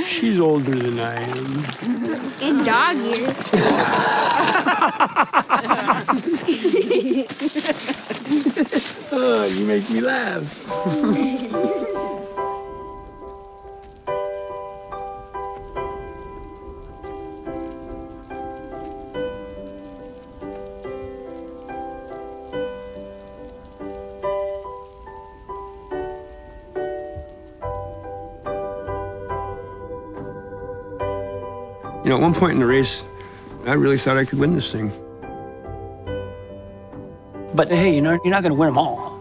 She's older than I am. In dog years. Oh, you make me laugh. At one point in the race, I really thought I could win this thing. But hey, you're not going to win them all.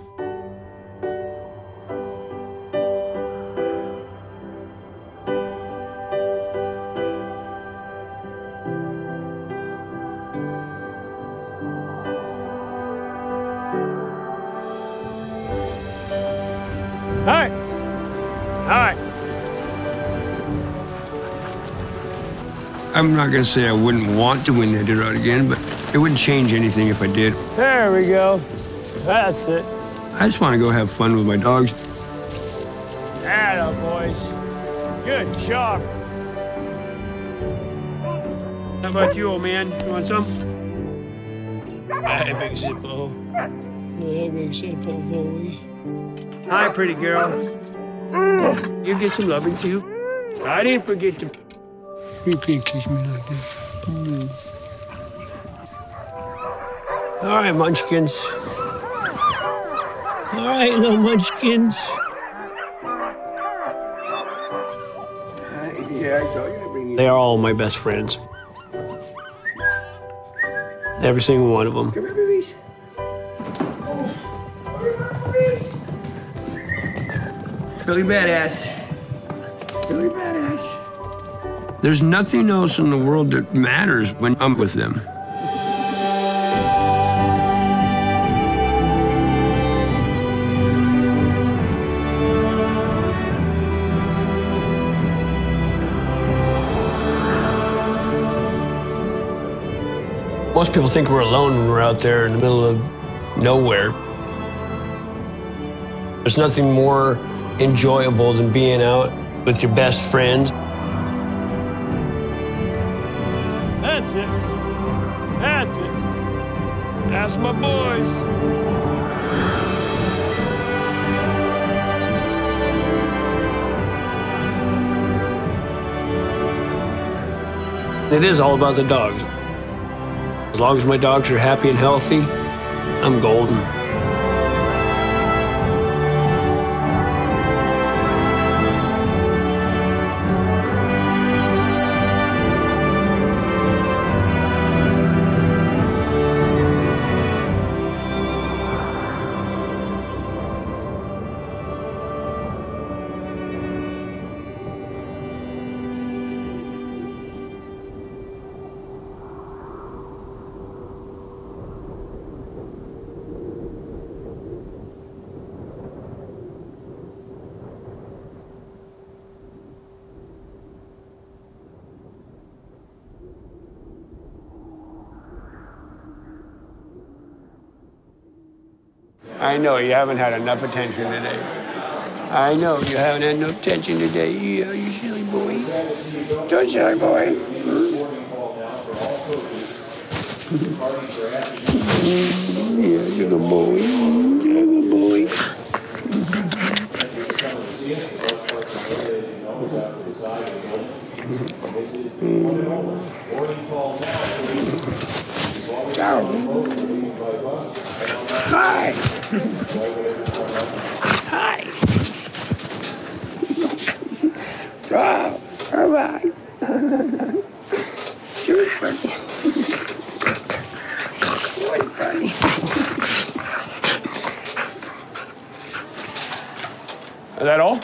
All right. All right. I'm not going to say I wouldn't want to win the Aiditarod again, but it wouldn't change anything if I did. There we go. That's it. I just want to go have fun with my dogs. Atta boys. Good job. How about you, old man? You want some? Hi, big Zippo. Hi, big Zippo boy. Hi, pretty girl. You get some loving, too. I didn't forget to You can't kiss me like that. No. All right, munchkins. All right, little munchkins. Yeah, I told you to bring you. They are all my best friends. Every single one of them. Come here, babies. Billy Badass. Billy Badass. There's nothing else in the world that matters when I'm with them. Most people think we're alone when we're out there in the middle of nowhere. There's nothing more enjoyable than being out with your best friends. That's it. That's it. That's my boys. It is all about the dogs. As long as my dogs are happy and healthy, I'm golden. I know you haven't had enough attention today. I know you haven't had enough attention today. Yeah, you silly boy. So silly boy. Yeah, you're a good boy. You're a good boy. Ciao. Hi. Hi. Oh, all right. You're funny. You're funny. Is that all?